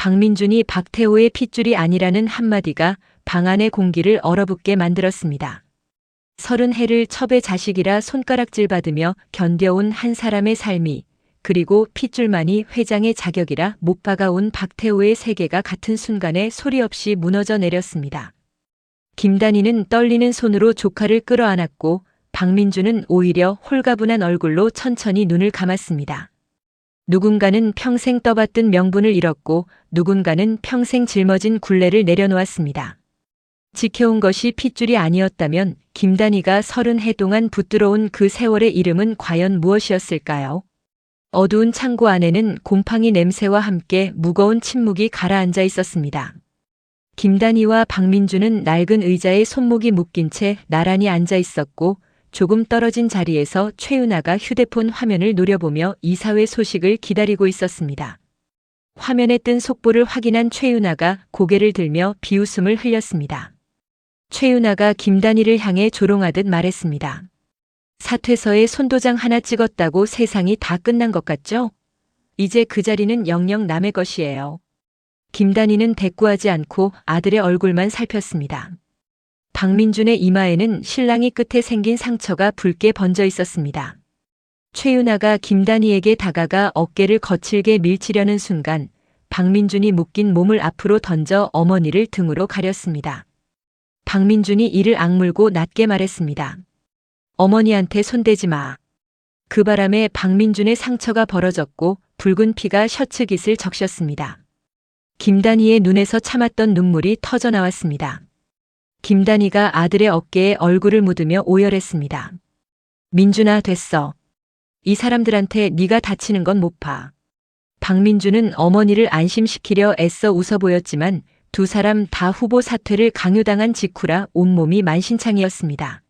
박민준이 박태호의 핏줄이 아니라는 한마디가 방 안의 공기를 얼어붙게 만들었습니다. 30해를 첩의 자식이라 손가락질 받으며 견뎌온 한 사람의 삶이, 그리고 핏줄만이 회장의 자격이라 못 박아온 박태호의 세계가 같은 순간에 소리 없이 무너져 내렸습니다. 김단희는 떨리는 손으로 조카를 끌어안았고 박민준은 오히려 홀가분한 얼굴로 천천히 눈을 감았습니다. 누군가는 평생 떠받든 명분을 잃었고 누군가는 평생 짊어진 굴레를 내려놓았습니다. 지켜온 것이 핏줄이 아니었다면 김단희가 30해 동안 붙들어온 그 세월의 이름은 과연 무엇이었을까요? 어두운 창고 안에는 곰팡이 냄새와 함께 무거운 침묵이 가라앉아 있었습니다. 김단희와 박민준은 낡은 의자에 손목이 묶인 채 나란히 앉아 있었고 조금 떨어진 자리에서 최윤아가 휴대폰 화면을 노려보며 이사회 소식을 기다리고 있었습니다. 화면에 뜬 속보를 확인한 최윤아가 고개를 들며 비웃음을 흘렸습니다. 최윤아가 김단희를 향해 조롱하듯 말했습니다. 사퇴서에 손도장 하나 찍었다고 세상이 다 끝난 것 같죠? 이제 그 자리는 영영 남의 것이에요. 김단희는 대꾸하지 않고 아들의 얼굴만 살폈습니다. 박민준의 이마에는 신랑이 끝에 생긴 상처가 붉게 번져 있었습니다. 최윤아가 김단희에게 다가가 어깨를 거칠게 밀치려는 순간 박민준이 묶인 몸을 앞으로 던져 어머니를 등으로 가렸습니다. 박민준이 이를 악물고 낮게 말했습니다. 어머니한테 손대지 마. 그 바람에 박민준의 상처가 벌어졌고 붉은 피가 셔츠 깃을 적셨습니다. 김단희의 눈에서 참았던 눈물이 터져 나왔습니다. 김단희가 아들의 어깨에 얼굴을 묻으며 오열했습니다. 민준아, 됐어. 이 사람들한테 네가 다치는 건 못 봐. 박민준은 어머니를 안심시키려 애써 웃어 보였지만 두 사람 다 후보 사퇴를 강요당한 직후라 온몸이 만신창이었습니다.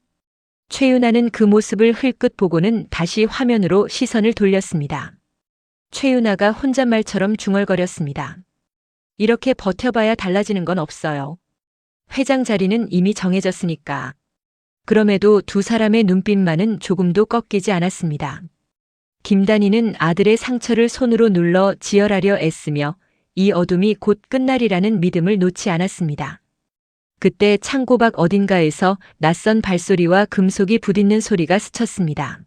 최윤아는 그 모습을 흘끗 보고는 다시 화면으로 시선을 돌렸습니다. 최윤아가 혼잣말처럼 중얼거렸습니다. 이렇게 버텨봐야 달라지는 건 없어요. 회장 자리는 이미 정해졌으니까. 그럼에도 두 사람의 눈빛만은 조금도 꺾이지 않았습니다. 김단희는 아들의 상처를 손으로 눌러 지혈하려 애쓰며 이 어둠이 곧 끝날이라는 믿음을 놓지 않았습니다. 그때 창고 밖 어딘가에서 낯선 발소리와 금속이 부딪는 소리가 스쳤습니다.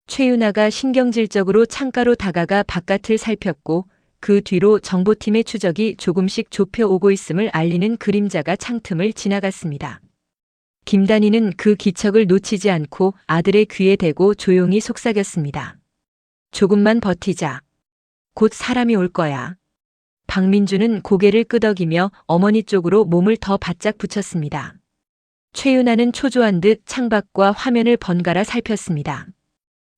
최윤아가 신경질적으로 창가로 다가가 바깥을 살폈고 그 뒤로 정보팀의 추적이 조금씩 좁혀오고 있음을 알리는 그림자가 창틈을 지나갔습니다. 김단희는 그 기척을 놓치지 않고 아들의 귀에 대고 조용히 속삭였습니다. 조금만 버티자. 곧 사람이 올 거야. 박민준은 고개를 끄덕이며 어머니 쪽으로 몸을 더 바짝 붙였습니다. 최윤아는 초조한 듯 창밖과 화면을 번갈아 살폈습니다.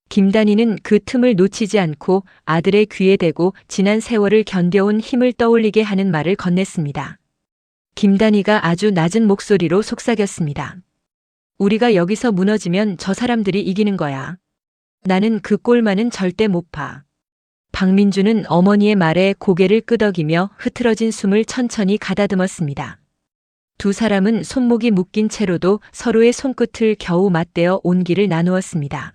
김단희는 그 틈을 놓치지 않고 아들의 귀에 대고 지난 세월을 견뎌온 힘을 떠올리게 하는 말을 건넸습니다. 김단희가 아주 낮은 목소리로 속삭였습니다. 우리가 여기서 무너지면 저 사람들이 이기는 거야. 나는 그 꼴만은 절대 못 봐. 박민준은 어머니의 말에 고개를 끄덕이며 흐트러진 숨을 천천히 가다듬었습니다. 두 사람은 손목이 묶인 채로도 서로의 손끝을 겨우 맞대어 온기를 나누었습니다.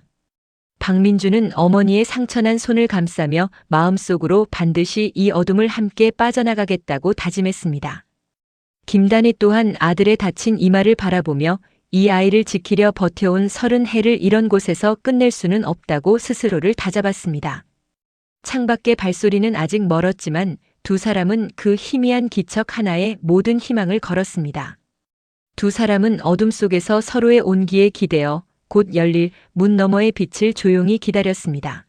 박민준은 어머니의 상처난 손을 감싸며 마음속으로 반드시 이 어둠을 함께 빠져나가겠다고 다짐했습니다. 김단희 또한 아들의 다친 이마를 바라보며 이 아이를 지키려 버텨온 30해를 이런 곳에서 끝낼 수는 없다고 스스로를 다잡았습니다. 창밖의 발소리는 아직 멀었지만 두 사람은 그 희미한 기척 하나에 모든 희망을 걸었습니다. 두 사람은 어둠 속에서 서로의 온기에 기대어 곧 열릴 문 너머의 빛을 조용히 기다렸습니다.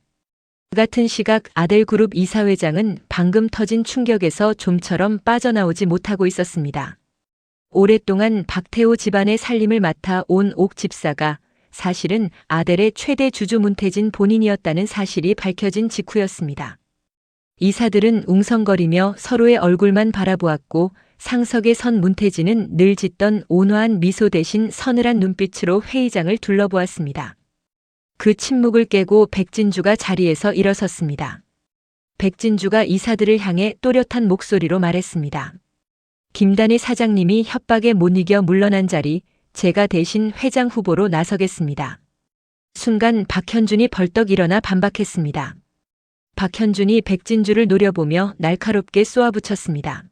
그 같은 시각 아델그룹 이사회장은 방금 터진 충격에서 좀처럼 빠져나오지 못하고 있었습니다. 오랫동안 박태호 집안의 살림을 맡아 온 옥 집사가 사실은 아델의 최대 주주 문태진 본인이었다는 사실이 밝혀진 직후였습니다. 이사들은 웅성거리며 서로의 얼굴만 바라보았고 상석에 선 문태진은 늘 짓던 온화한 미소 대신 서늘한 눈빛으로 회의장을 둘러보았습니다. 그 침묵을 깨고 백진주가 자리에서 일어섰습니다. 백진주가 이사들을 향해 또렷한 목소리로 말했습니다. 김단희 사장님이 협박에 못 이겨 물러난 자리, 제가 대신 회장 후보로 나서겠습니다. 순간 박현준이 벌떡 일어나 반박했습니다. 박현준이 백진주를 노려보며 날카롭게 쏘아붙였습니다.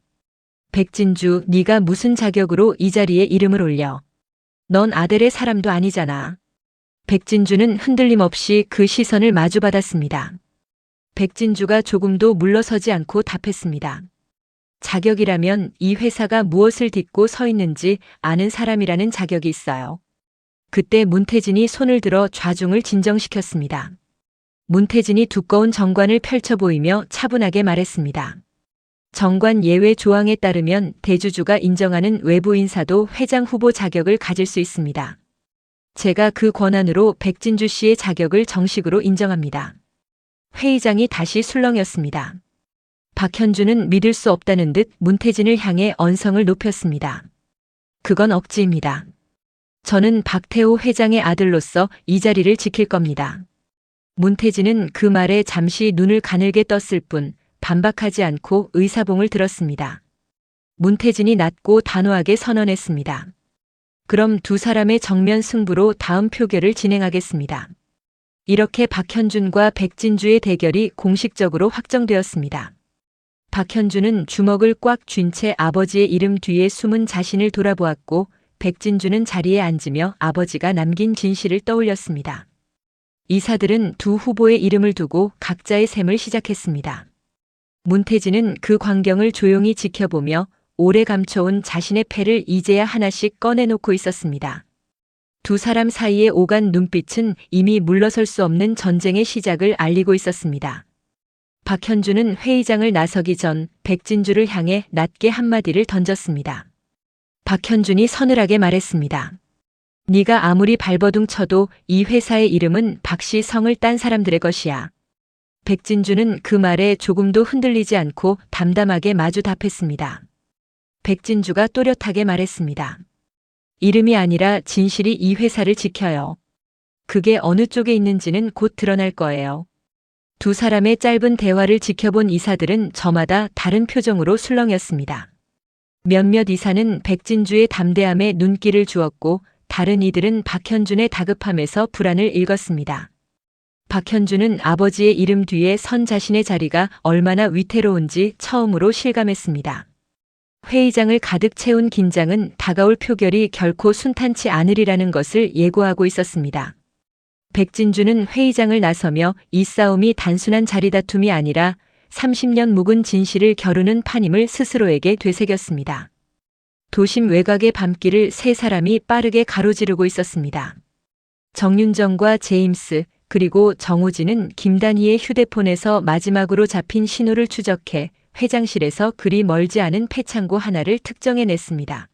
백진주, 네가 무슨 자격으로 이 자리에 이름을 올려? 넌 아델의 사람도 아니잖아. 백진주는 흔들림 없이 그 시선을 마주받았습니다. 백진주가 조금도 물러서지 않고 답했습니다. 자격이라면 이 회사가 무엇을 딛고 서 있는지 아는 사람이라는 자격이 있어요. 그때 문태진이 손을 들어 좌중을 진정시켰습니다. 문태진이 두꺼운 정관을 펼쳐 보이며 차분하게 말했습니다. 정관 예외 조항에 따르면 대주주가 인정하는 외부 인사도 회장 후보 자격을 가질 수 있습니다. 제가 그 권한으로 백진주 씨의 자격을 정식으로 인정합니다. 회의장이 다시 술렁였습니다. 박현준은 믿을 수 없다는 듯 문태진을 향해 언성을 높였습니다. 그건 억지입니다. 저는 박태호 회장의 아들로서 이 자리를 지킬 겁니다. 문태진은 그 말에 잠시 눈을 가늘게 떴을 뿐 반박하지 않고 의사봉을 들었습니다. 문태진이 낮고 단호하게 선언했습니다. 그럼 두 사람의 정면 승부로 다음 표결을 진행하겠습니다. 이렇게 박현준과 백진주의 대결이 공식적으로 확정되었습니다. 박현준은 주먹을 꽉 쥔 채 아버지의 이름 뒤에 숨은 자신을 돌아보았고 백진주는 자리에 앉으며 아버지가 남긴 진실을 떠올렸습니다. 이사들은 두 후보의 이름을 두고 각자의 셈을 시작했습니다. 문태진은 그 광경을 조용히 지켜보며 오래 감춰온 자신의 패를 이제야 하나씩 꺼내놓고 있었습니다. 두 사람 사이에 오간 눈빛은 이미 물러설 수 없는 전쟁의 시작을 알리고 있었습니다. 박현준은 회의장을 나서기 전 백진주를 향해 낮게 한마디를 던졌습니다. 박현준이 서늘하게 말했습니다. 네가 아무리 발버둥 쳐도 이 회사의 이름은 박씨 성을 딴 사람들의 것이야. 백진주는 그 말에 조금도 흔들리지 않고 담담하게 마주 답했습니다. 백진주가 또렷하게 말했습니다. 이름이 아니라 진실이 이 회사를 지켜요. 그게 어느 쪽에 있는지는 곧 드러날 거예요. 두 사람의 짧은 대화를 지켜본 이사들은 저마다 다른 표정으로 술렁였습니다. 몇몇 이사는 백진주의 담대함에 눈길을 주었고 다른 이들은 박현준의 다급함에서 불안을 읽었습니다. 박현준은 아버지의 이름 뒤에 선 자신의 자리가 얼마나 위태로운지 처음으로 실감했습니다. 회의장을 가득 채운 긴장은 다가올 표결이 결코 순탄치 않으리라는 것을 예고하고 있었습니다. 백진주는 회의장을 나서며 이 싸움이 단순한 자리다툼이 아니라 30년 묵은 진실을 겨루는 판임을 스스로에게 되새겼습니다. 도심 외곽의 밤길을 세 사람이 빠르게 가로지르고 있었습니다. 정윤정과 제임스 그리고 정우진은 김단희의 휴대폰에서 마지막으로 잡힌 신호를 추적해 회장실에서 그리 멀지 않은 폐창고 하나를 특정해냈습니다.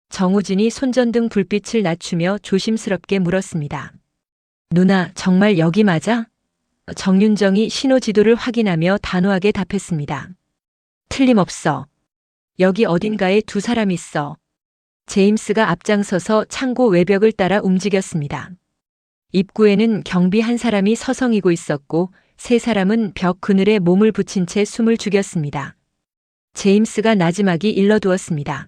정우진이 손전등 불빛을 낮추며 조심스럽게 물었습니다. 누나, 정말 여기 맞아? 정윤정이 신호 지도를 확인하며 단호하게 답했습니다. 틀림없어. 여기 어딘가에 두 사람 있어. 제임스가 앞장서서 창고 외벽을 따라 움직였습니다. 입구에는 경비 한 사람이 서성이고 있었고 세 사람은 벽 그늘에 몸을 붙인 채 숨을 죽였습니다. 제임스가 나지막이 일러두었습니다.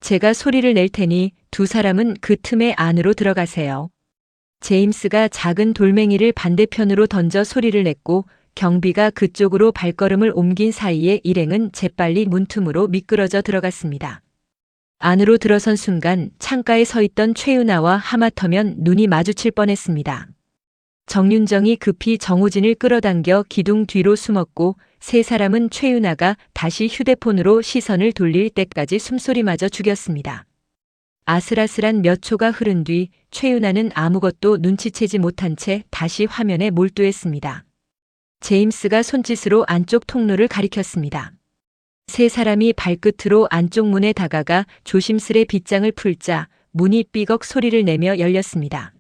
제가 소리를 낼 테니 두 사람은 그 틈에 안으로 들어가세요. 제임스가 작은 돌멩이를 반대편으로 던져 소리를 냈고 경비가 그쪽으로 발걸음을 옮긴 사이에 일행은 재빨리 문틈으로 미끄러져 들어갔습니다. 안으로 들어선 순간 창가에 서 있던 최윤아와 하마터면 눈이 마주칠 뻔했습니다. 정윤정이 급히 정우진을 끌어당겨 기둥 뒤로 숨었고 세 사람은 최윤아가 다시 휴대폰으로 시선을 돌릴 때까지 숨소리마저 죽였습니다. 아슬아슬한 몇 초가 흐른 뒤 최윤아는 아무것도 눈치채지 못한 채 다시 화면에 몰두했습니다. 제임스가 손짓으로 안쪽 통로를 가리켰습니다. 세 사람이 발끝으로 안쪽 문에 다가가 조심스레 빗장을 풀자 문이 삐걱 소리를 내며 열렸습니다.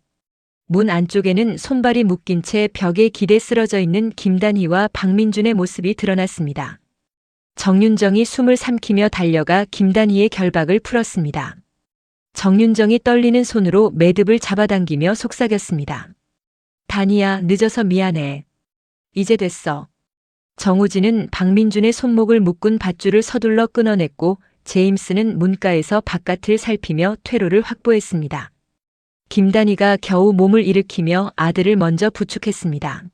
문 안쪽에는 손발이 묶인 채 벽에 기대 쓰러져 있는 김단희와 박민준의 모습이 드러났습니다. 정윤정이 숨을 삼키며 달려가 김단희의 결박을 풀었습니다. 정윤정이 떨리는 손으로 매듭을 잡아당기며 속삭였습니다. 단희야, 늦어서 미안해. 이제 됐어. 정우진은 박민준의 손목을 묶은 밧줄을 서둘러 끊어냈고 제임스는 문가에서 바깥을 살피며 퇴로를 확보했습니다. 김단희가 겨우 몸을 일으키며 아들을 먼저 부축했습니다.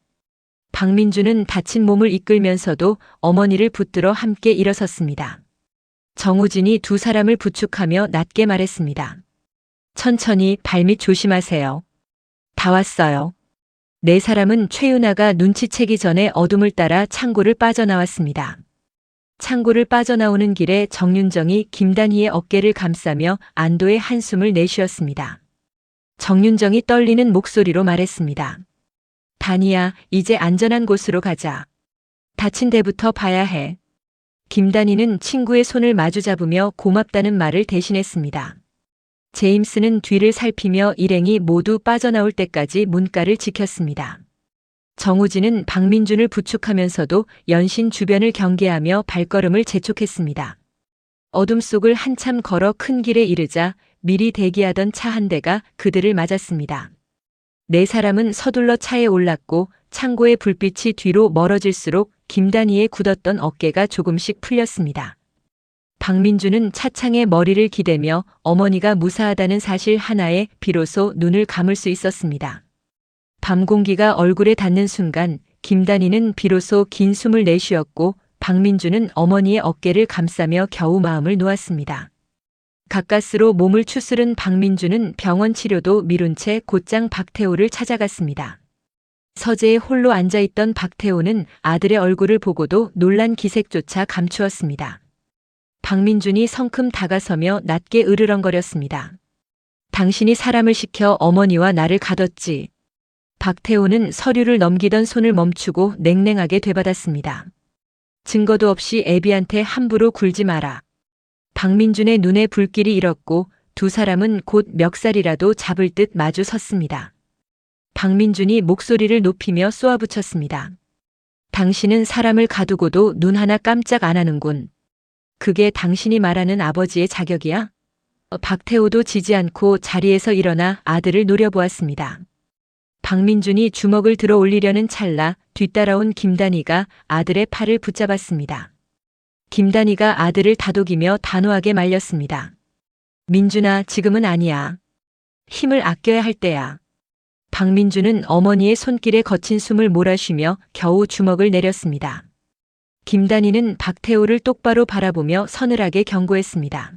박민주는 다친 몸을 이끌면서도 어머니를 붙들어 함께 일어섰습니다. 정우진이 두 사람을 부축하며 낮게 말했습니다. 천천히 발밑 조심하세요. 다 왔어요. 네 사람은 최윤아가 눈치채기 전에 어둠을 따라 창고를 빠져나왔습니다. 창고를 빠져나오는 길에 정윤정이 김단희의 어깨를 감싸며 안도의 한숨을 내쉬었습니다. 정윤정이 떨리는 목소리로 말했습니다. 단희야, 이제 안전한 곳으로 가자. 다친 데부터 봐야 해. 김단희는 친구의 손을 마주잡으며 고맙다는 말을 대신했습니다. 제임스는 뒤를 살피며 일행이 모두 빠져나올 때까지 문가를 지켰습니다. 정우진은 박민준을 부축하면서도 연신 주변을 경계하며 발걸음을 재촉했습니다. 어둠 속을 한참 걸어 큰 길에 이르자 미리 대기하던 차 한 대가 그들을 맞았습니다. 네 사람은 서둘러 차에 올랐고 창고의 불빛이 뒤로 멀어질수록 김단희의 굳었던 어깨가 조금씩 풀렸습니다. 박민주는 차창에 머리를 기대며 어머니가 무사하다는 사실 하나에 비로소 눈을 감을 수 있었습니다. 밤 공기가 얼굴에 닿는 순간 김단희는 비로소 긴 숨을 내쉬었고 박민주는 어머니의 어깨를 감싸며 겨우 마음을 놓았습니다. 가까스로 몸을 추스른 박민주는 병원 치료도 미룬 채 곧장 박태호를 찾아갔습니다. 서재에 홀로 앉아있던 박태호는 아들의 얼굴을 보고도 놀란 기색조차 감추었습니다. 박민준이 성큼 다가서며 낮게 으르렁거렸습니다. 당신이 사람을 시켜 어머니와 나를 가뒀지. 박태호는 서류를 넘기던 손을 멈추고 냉랭하게 되받았습니다. 증거도 없이 애비한테 함부로 굴지 마라. 박민준의 눈에 불길이 일었고 두 사람은 곧 멱살이라도 잡을 듯 마주 섰습니다. 박민준이 목소리를 높이며 쏘아붙였습니다. 당신은 사람을 가두고도 눈 하나 깜짝 안 하는군. 그게 당신이 말하는 아버지의 자격이야? 박태호도 지지 않고 자리에서 일어나 아들을 노려보았습니다. 박민준이 주먹을 들어 올리려는 찰나 뒤따라온 김단희가 아들의 팔을 붙잡았습니다. 김단희가 아들을 다독이며 단호하게 말렸습니다. 민준아, 지금은 아니야. 힘을 아껴야 할 때야. 박민준은 어머니의 손길에 거친 숨을 몰아쉬며 겨우 주먹을 내렸습니다. 김단희는 박태호를 똑바로 바라보며 서늘하게 경고했습니다.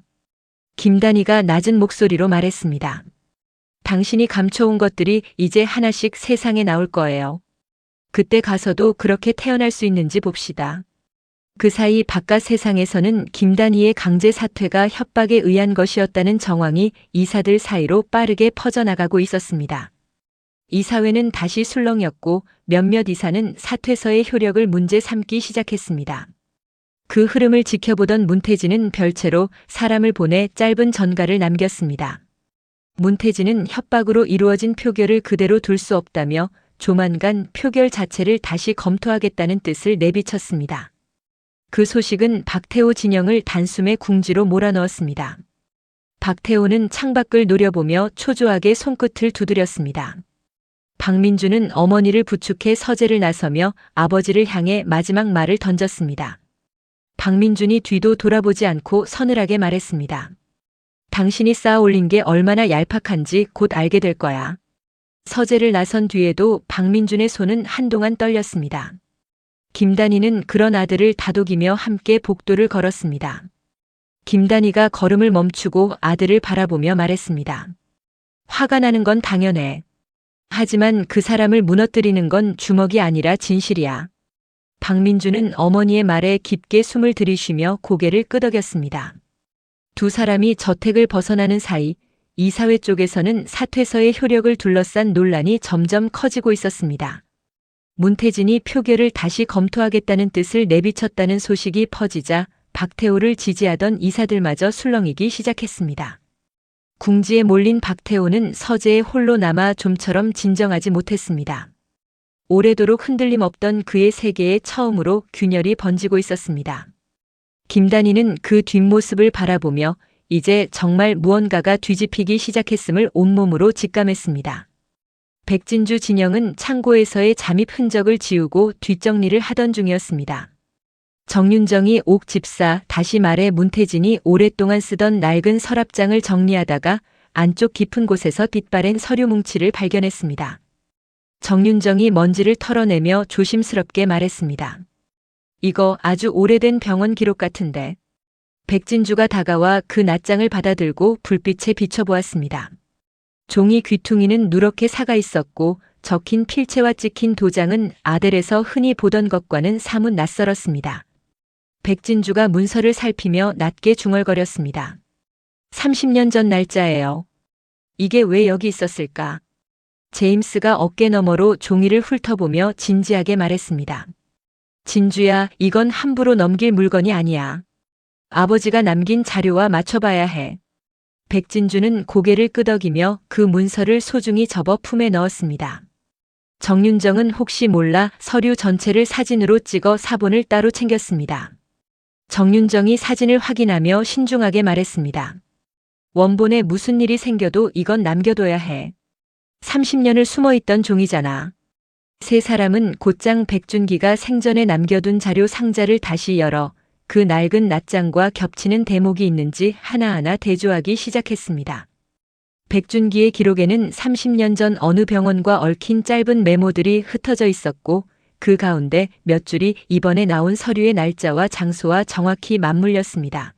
김단희가 낮은 목소리로 말했습니다. 당신이 감춰온 것들이 이제 하나씩 세상에 나올 거예요. 그때 가서도 그렇게 태어날 수 있는지 봅시다. 그 사이 바깥 세상에서는 김단희의 강제 사퇴가 협박에 의한 것이었다는 정황이 이사들 사이로 빠르게 퍼져나가고 있었습니다. 이사회는 다시 술렁였고 몇몇 이사는 사퇴서의 효력을 문제 삼기 시작했습니다. 그 흐름을 지켜보던 문태진은 별채로 사람을 보내 짧은 전가를 남겼습니다. 문태진은 협박으로 이루어진 표결을 그대로 둘 수 없다며 조만간 표결 자체를 다시 검토하겠다는 뜻을 내비쳤습니다. 그 소식은 박태호 진영을 단숨에 궁지로 몰아넣었습니다. 박태호는 창밖을 노려보며 초조하게 손끝을 두드렸습니다. 박민주는 어머니를 부축해 서재를 나서며 아버지를 향해 마지막 말을 던졌습니다. 박민준이 뒤도 돌아보지 않고 서늘하게 말했습니다. 당신이 쌓아 올린 게 얼마나 얄팍한지 곧 알게 될 거야. 서재를 나선 뒤에도 박민준의 손은 한동안 떨렸습니다. 김단희는 그런 아들을 다독이며 함께 복도를 걸었습니다. 김단희가 걸음을 멈추고 아들을 바라보며 말했습니다. 화가 나는 건 당연해. 하지만 그 사람을 무너뜨리는 건 주먹이 아니라 진실이야. 박민주는 어머니의 말에 깊게 숨을 들이쉬며 고개를 끄덕였습니다. 두 사람이 저택을 벗어나는 사이 이사회 쪽에서는 사퇴서의 효력을 둘러싼 논란이 점점 커지고 있었습니다. 문태진이 표결을 다시 검토하겠다는 뜻을 내비쳤다는 소식이 퍼지자 박태호를 지지하던 이사들마저 술렁이기 시작했습니다. 궁지에 몰린 박태호는 서재에 홀로 남아 좀처럼 진정하지 못했습니다. 오래도록 흔들림 없던 그의 세계에 처음으로 균열이 번지고 있었습니다. 김단희는 그 뒷모습을 바라보며 이제 정말 무언가가 뒤집히기 시작했음을 온몸으로 직감했습니다. 백진주 진영은 창고에서의 잠입 흔적을 지우고 뒷정리를 하던 중이었습니다. 정윤정이 옥 집사, 다시 말해 문태진이 오랫동안 쓰던 낡은 서랍장을 정리하다가 안쪽 깊은 곳에서 빛바랜 서류 뭉치를 발견했습니다. 정윤정이 먼지를 털어내며 조심스럽게 말했습니다. 이거 아주 오래된 병원 기록 같은데. 백진주가 다가와 그 낱장을 받아들고 불빛에 비춰보았습니다. 종이 귀퉁이는 누렇게 사가 있었고 적힌 필체와 찍힌 도장은 아델에서 흔히 보던 것과는 사뭇 낯설었습니다. 백진주가 문서를 살피며 낮게 중얼거렸습니다. 30년 전 날짜예요. 이게 왜 여기 있었을까? 제임스가 어깨 너머로 종이를 훑어보며 진지하게 말했습니다. 진주야, 이건 함부로 넘길 물건이 아니야. 아버지가 남긴 자료와 맞춰봐야 해. 백진주는 고개를 끄덕이며 그 문서를 소중히 접어 품에 넣었습니다. 정윤정은 혹시 몰라 서류 전체를 사진으로 찍어 사본을 따로 챙겼습니다. 정윤정이 사진을 확인하며 신중하게 말했습니다. 원본에 무슨 일이 생겨도 이건 남겨둬야 해. 30년을 숨어있던 종이잖아. 세 사람은 곧장 백준기가 생전에 남겨둔 자료 상자를 다시 열어 그 낡은 낱장과 겹치는 대목이 있는지 하나하나 대조하기 시작했습니다. 백준기의 기록에는 30년 전 어느 병원과 얽힌 짧은 메모들이 흩어져 있었고 그 가운데 몇 줄이 이번에 나온 서류의 날짜와 장소와 정확히 맞물렸습니다.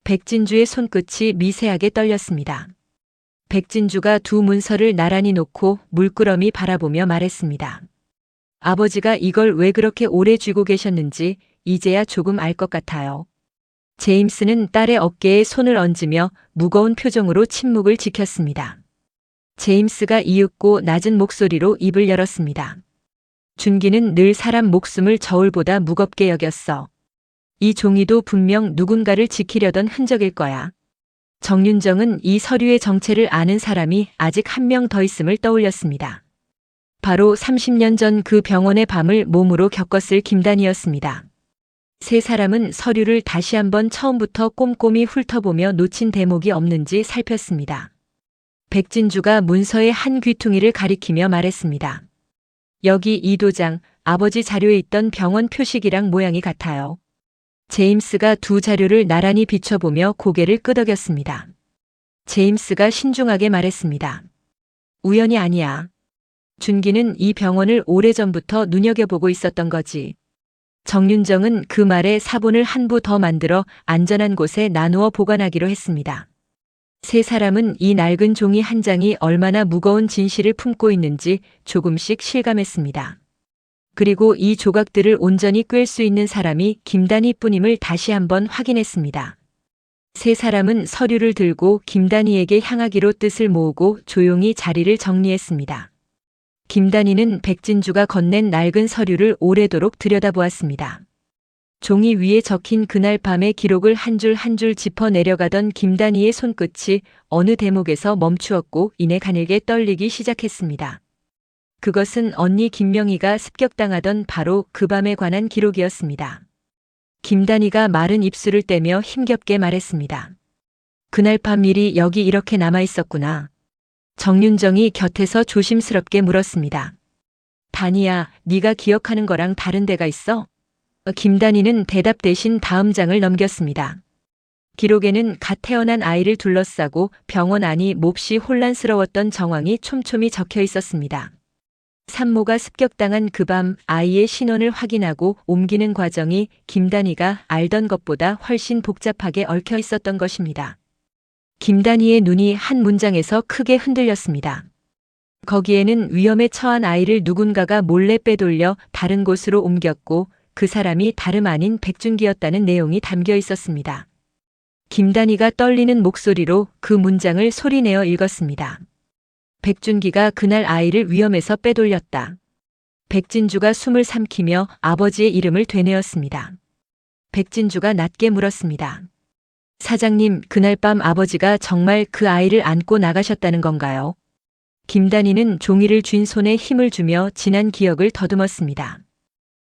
백진주의 손끝이 미세하게 떨렸습니다. 백진주가 두 문서를 나란히 놓고 물끄러미 바라보며 말했습니다. 아버지가 이걸 왜 그렇게 오래 쥐고 계셨는지 이제야 조금 알 것 같아요. 제임스는 딸의 어깨에 손을 얹으며 무거운 표정으로 침묵을 지켰습니다. 제임스가 이윽고 낮은 목소리로 입을 열었습니다. 준기는 늘 사람 목숨을 저울보다 무겁게 여겼어. 이 종이도 분명 누군가를 지키려던 흔적일 거야. 정윤정은 이 서류의 정체를 아는 사람이 아직 한 명 더 있음을 떠올렸습니다. 바로 30년 전 그 병원의 밤을 몸으로 겪었을 김단이었습니다. 세 사람은 서류를 다시 한번 처음부터 꼼꼼히 훑어보며 놓친 대목이 없는지 살폈습니다. 백진주가 문서의 한 귀퉁이를 가리키며 말했습니다. 여기 이 도장, 아버지 자료에 있던 병원 표식이랑 모양이 같아요. 제임스가 두 자료를 나란히 비춰보며 고개를 끄덕였습니다. 제임스가 신중하게 말했습니다. 우연이 아니야. 준기는 이 병원을 오래전부터 눈여겨보고 있었던 거지. 정윤정은 그 말에 사본을 한 부 더 만들어 안전한 곳에 나누어 보관하기로 했습니다. 세 사람은 이 낡은 종이 한 장이 얼마나 무거운 진실을 품고 있는지 조금씩 실감했습니다. 그리고 이 조각들을 온전히 꿰을 수 있는 사람이 김단희뿐임을 다시 한번 확인했습니다. 세 사람은 서류를 들고 김단희에게 향하기로 뜻을 모으고 조용히 자리를 정리했습니다. 김단희는 백진주가 건넨 낡은 서류를 오래도록 들여다보았습니다. 종이 위에 적힌 그날 밤의 기록을 한 줄 한 줄 짚어 내려가던 김단희의 손끝이 어느 대목에서 멈추었고 이내 가늘게 떨리기 시작했습니다. 그것은 언니 김명희가 습격당하던 바로 그 밤에 관한 기록이었습니다. 김단희가 마른 입술을 떼며 힘겹게 말했습니다. 그날 밤 일이 여기 이렇게 남아 있었구나. 정윤정이 곁에서 조심스럽게 물었습니다. 단희야, 네가 기억하는 거랑 다른 데가 있어? 김단희는 대답 대신 다음 장을 넘겼습니다. 기록에는 갓 태어난 아이를 둘러싸고 병원 안이 몹시 혼란스러웠던 정황이 촘촘히 적혀 있었습니다. 산모가 습격당한 그 밤 아이의 신원을 확인하고 옮기는 과정이 김단희가 알던 것보다 훨씬 복잡하게 얽혀 있었던 것입니다. 김단희의 눈이 한 문장에서 크게 흔들렸습니다. 거기에는 위험에 처한 아이를 누군가가 몰래 빼돌려 다른 곳으로 옮겼고 그 사람이 다름 아닌 백준기였다는 내용이 담겨 있었습니다. 김단희가 떨리는 목소리로 그 문장을 소리내어 읽었습니다. 백준기가 그날 아이를 위험에서 빼돌렸다. 백진주가 숨을 삼키며 아버지의 이름을 되뇌었습니다. 백진주가 낮게 물었습니다. 사장님, 그날 밤 아버지가 정말 그 아이를 안고 나가셨다는 건가요? 김단희는 종이를 쥔 손에 힘을 주며 지난 기억을 더듬었습니다.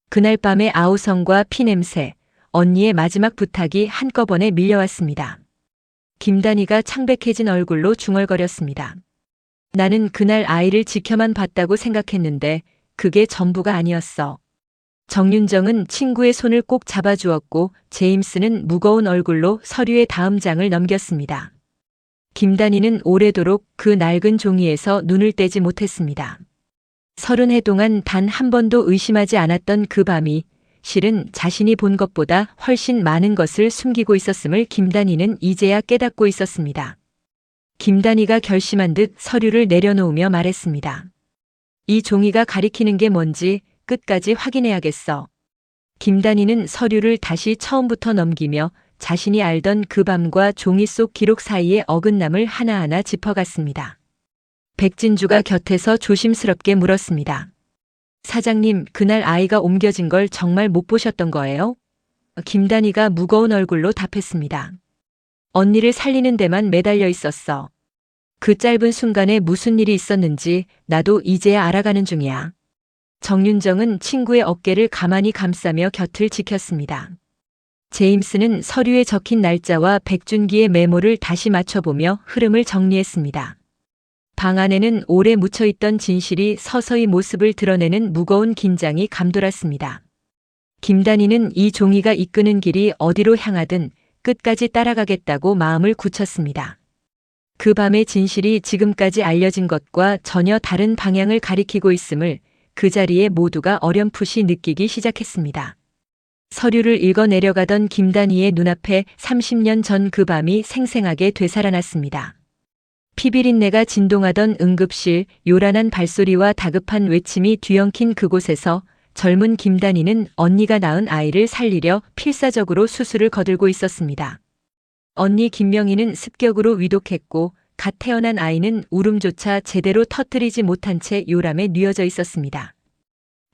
그날 밤의 아우성과 피냄새, 언니의 마지막 부탁이 한꺼번에 밀려왔습니다. 김단희가 창백해진 얼굴로 중얼거렸습니다. 나는 그날 아이를 지켜만 봤다고 생각했는데 그게 전부가 아니었어. 정윤정은 친구의 손을 꼭 잡아주었고 제임스는 무거운 얼굴로 서류의 다음 장을 넘겼습니다. 김단희는 오래도록 그 낡은 종이에서 눈을 떼지 못했습니다. 30해 동안 단 한 번도 의심하지 않았던 그 밤이 실은 자신이 본 것보다 훨씬 많은 것을 숨기고 있었음을 김단희는 이제야 깨닫고 있었습니다. 김단희가 결심한 듯 서류를 내려놓으며 말했습니다. 이 종이가 가리키는 게 뭔지 끝까지 확인해야겠어. 김단희는 서류를 다시 처음부터 넘기며 자신이 알던 그 밤과 종이 속 기록 사이의 어긋남을 하나하나 짚어갔습니다. 백진주가 곁에서 조심스럽게 물었습니다. 사장님, 그날 아이가 옮겨진 걸 정말 못 보셨던 거예요? 김단희가 무거운 얼굴로 답했습니다. 언니를 살리는 데만 매달려 있었어. 그 짧은 순간에 무슨 일이 있었는지 나도 이제야 알아가는 중이야. 정윤정은 친구의 어깨를 가만히 감싸며 곁을 지켰습니다. 제임스는 서류에 적힌 날짜와 백준기의 메모를 다시 맞춰보며 흐름을 정리했습니다. 방 안에는 오래 묻혀있던 진실이 서서히 모습을 드러내는 무거운 긴장이 감돌았습니다. 김단희는 이 종이가 이끄는 길이 어디로 향하든 끝까지 따라가겠다고 마음을 굳혔습니다. 그 밤의 진실이 지금까지 알려진 것과 전혀 다른 방향을 가리키고 있음을 그 자리에 모두가 어렴풋이 느끼기 시작했습니다. 서류를 읽어 내려가던 김단희의 눈앞에 30년 전 그 밤이 생생하게 되살아났습니다. 피비린내가 진동하던 응급실, 요란한 발소리와 다급한 외침이 뒤엉킨 그곳에서 젊은 김단희는 언니가 낳은 아이를 살리려 필사적으로 수술을 거들고 있었습니다. 언니 김명희는 습격으로 위독했고 갓 태어난 아이는 울음조차 제대로 터뜨리지 못한 채 요람에 뉘어져 있었습니다.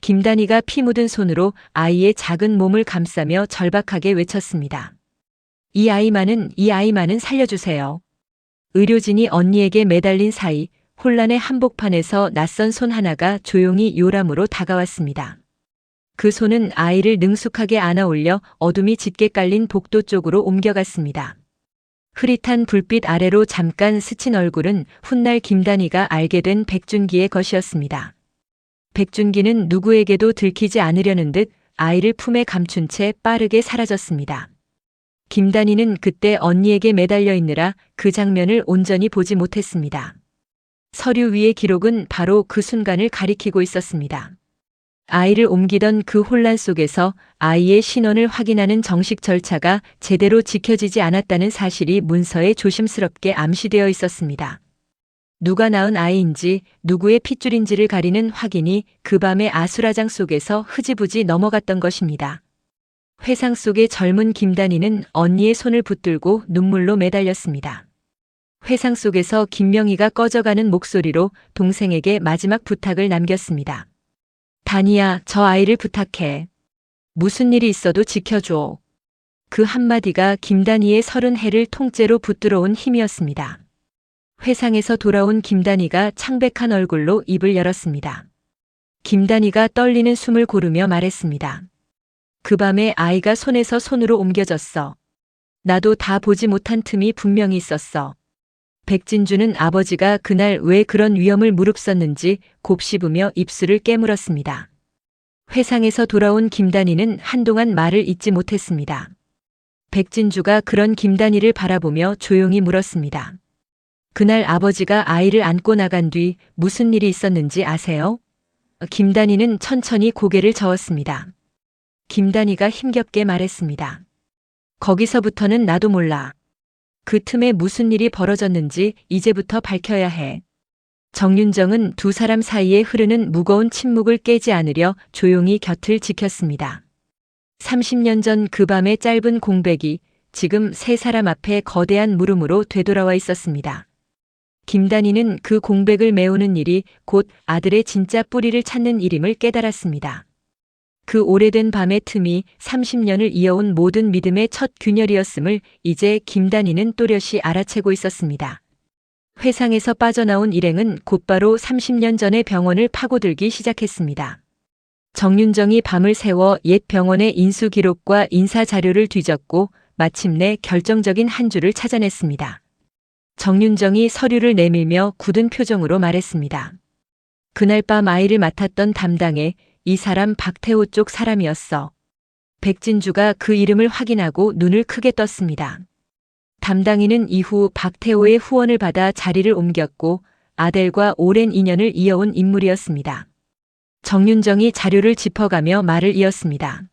김단희가 피 묻은 손으로 아이의 작은 몸을 감싸며 절박하게 외쳤습니다. 이 아이만은 살려주세요. 의료진이 언니에게 매달린 사이 혼란의 한복판에서 낯선 손 하나가 조용히 요람으로 다가왔습니다. 그 손은 아이를 능숙하게 안아 올려 어둠이 짙게 깔린 복도 쪽으로 옮겨갔습니다. 흐릿한 불빛 아래로 잠깐 스친 얼굴은 훗날 김단희가 알게 된 백준기의 것이었습니다. 백준기는 누구에게도 들키지 않으려는 듯 아이를 품에 감춘 채 빠르게 사라졌습니다. 김단희는 그때 언니에게 매달려 있느라 그 장면을 온전히 보지 못했습니다. 서류 위의 기록은 바로 그 순간을 가리키고 있었습니다. 아이를 옮기던 그 혼란 속에서 아이의 신원을 확인하는 정식 절차가 제대로 지켜지지 않았다는 사실이 문서에 조심스럽게 암시되어 있었습니다. 누가 낳은 아이인지 누구의 핏줄인지를 가리는 확인이 그 밤의 아수라장 속에서 흐지부지 넘어갔던 것입니다. 회상 속의 젊은 김단희는 언니의 손을 붙들고 눈물로 매달렸습니다. 회상 속에서 김명희가 꺼져가는 목소리로 동생에게 마지막 부탁을 남겼습니다. 단희야, 저 아이를 부탁해. 무슨 일이 있어도 지켜줘. 그 한마디가 김단희의 30해를 통째로 붙들어온 힘이었습니다. 회상에서 돌아온 김단희가 창백한 얼굴로 입을 열었습니다. 김단희가 떨리는 숨을 고르며 말했습니다. 그 밤에 아이가 손에서 손으로 옮겨졌어. 나도 다 보지 못한 틈이 분명히 있었어. 백진주는 아버지가 그날 왜 그런 위험을 무릅썼는지 곱씹으며 입술을 깨물었습니다. 회상에서 돌아온 김단희는 한동안 말을 잇지 못했습니다. 백진주가 그런 김단희를 바라보며 조용히 물었습니다. 그날 아버지가 아이를 안고 나간 뒤 무슨 일이 있었는지 아세요? 김단희는 천천히 고개를 저었습니다. 김단희가 힘겹게 말했습니다. 거기서부터는 나도 몰라. 그 틈에 무슨 일이 벌어졌는지 이제부터 밝혀야 해. 정윤정은 두 사람 사이에 흐르는 무거운 침묵을 깨지 않으려 조용히 곁을 지켰습니다. 30년 전 그 밤의 짧은 공백이 지금 세 사람 앞에 거대한 물음으로 되돌아와 있었습니다. 김단희는 그 공백을 메우는 일이 곧 아들의 진짜 뿌리를 찾는 일임을 깨달았습니다. 그 오래된 밤의 틈이 30년을 이어온 모든 믿음의 첫 균열이었음을 이제 김단희는 또렷이 알아채고 있었습니다. 회상에서 빠져나온 일행은 곧바로 30년 전의 병원을 파고들기 시작했습니다. 정윤정이 밤을 새워 옛 병원의 인수 기록과 인사 자료를 뒤졌고 마침내 결정적인 한 줄을 찾아냈습니다. 정윤정이 서류를 내밀며 굳은 표정으로 말했습니다. 그날 밤 아이를 맡았던 담당에 이 사람 박태호 쪽 사람이었어. 백진주가 그 이름을 확인하고 눈을 크게 떴습니다. 담당인은 이후 박태호의 후원을 받아 자리를 옮겼고 아델과 오랜 인연을 이어온 인물이었습니다. 정윤정이 자료를 짚어가며 말을 이었습니다.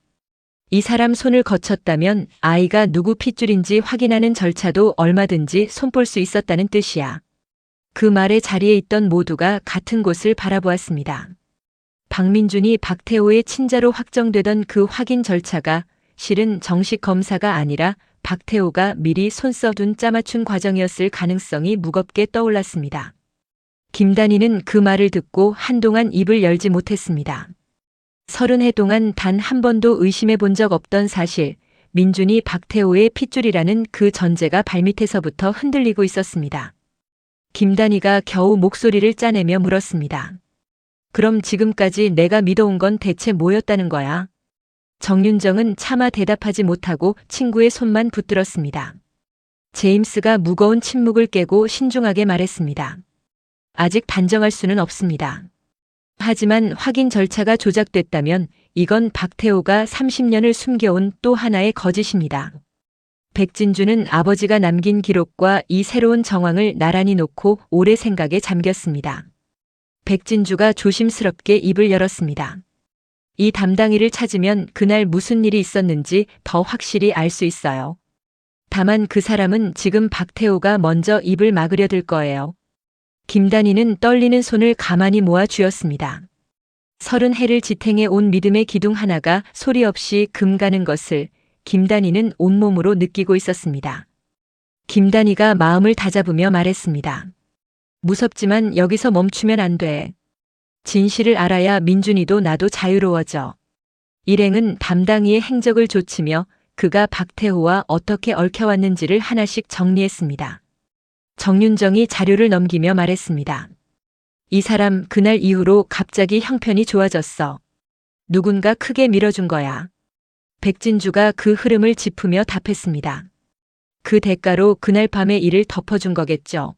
이 사람 손을 거쳤다면 아이가 누구 핏줄인지 확인하는 절차도 얼마든지 손볼 수 있었다는 뜻이야. 그 말에 자리에 있던 모두가 같은 곳을 바라보았습니다. 박민준이 박태호의 친자로 확정되던 그 확인 절차가 실은 정식 검사가 아니라 박태호가 미리 손 써둔 짜맞춘 과정이었을 가능성이 무겁게 떠올랐습니다. 김단희는 그 말을 듣고 한동안 입을 열지 못했습니다. 30해 동안 단 한 번도 의심해 본 적 없던 사실, 민준이 박태호의 핏줄이라는 그 전제가 발밑에서부터 흔들리고 있었습니다. 김단희가 겨우 목소리를 짜내며 물었습니다. 그럼 지금까지 내가 믿어온 건 대체 뭐였다는 거야? 정윤정은 차마 대답하지 못하고 친구의 손만 붙들었습니다. 제임스가 무거운 침묵을 깨고 신중하게 말했습니다. 아직 단정할 수는 없습니다. 하지만 확인 절차가 조작됐다면 이건 박태호가 30년을 숨겨온 또 하나의 거짓입니다. 백진주는 아버지가 남긴 기록과 이 새로운 정황을 나란히 놓고 오래 생각에 잠겼습니다. 백진주가 조심스럽게 입을 열었습니다. 이 담당이를 찾으면 그날 무슨 일이 있었는지 더 확실히 알 수 있어요. 다만 그 사람은 지금 박태호가 먼저 입을 막으려 들 거예요. 김단희는 떨리는 손을 가만히 모아 쥐었습니다. 30해를 지탱해 온 믿음의 기둥 하나가 소리 없이 금가는 것을 김단희는 온몸으로 느끼고 있었습니다. 김단희가 마음을 다잡으며 말했습니다. 무섭지만 여기서 멈추면 안 돼. 진실을 알아야 민준이도 나도 자유로워져. 일행은 담당이의 행적을 좇으며 그가 박태호와 어떻게 얽혀왔는지를 하나씩 정리했습니다. 정윤정이 자료를 넘기며 말했습니다. 이 사람 그날 이후로 갑자기 형편이 좋아졌어. 누군가 크게 밀어준 거야. 백진주가 그 흐름을 짚으며 답했습니다. 그 대가로 그날 밤의 일을 덮어준 거겠죠.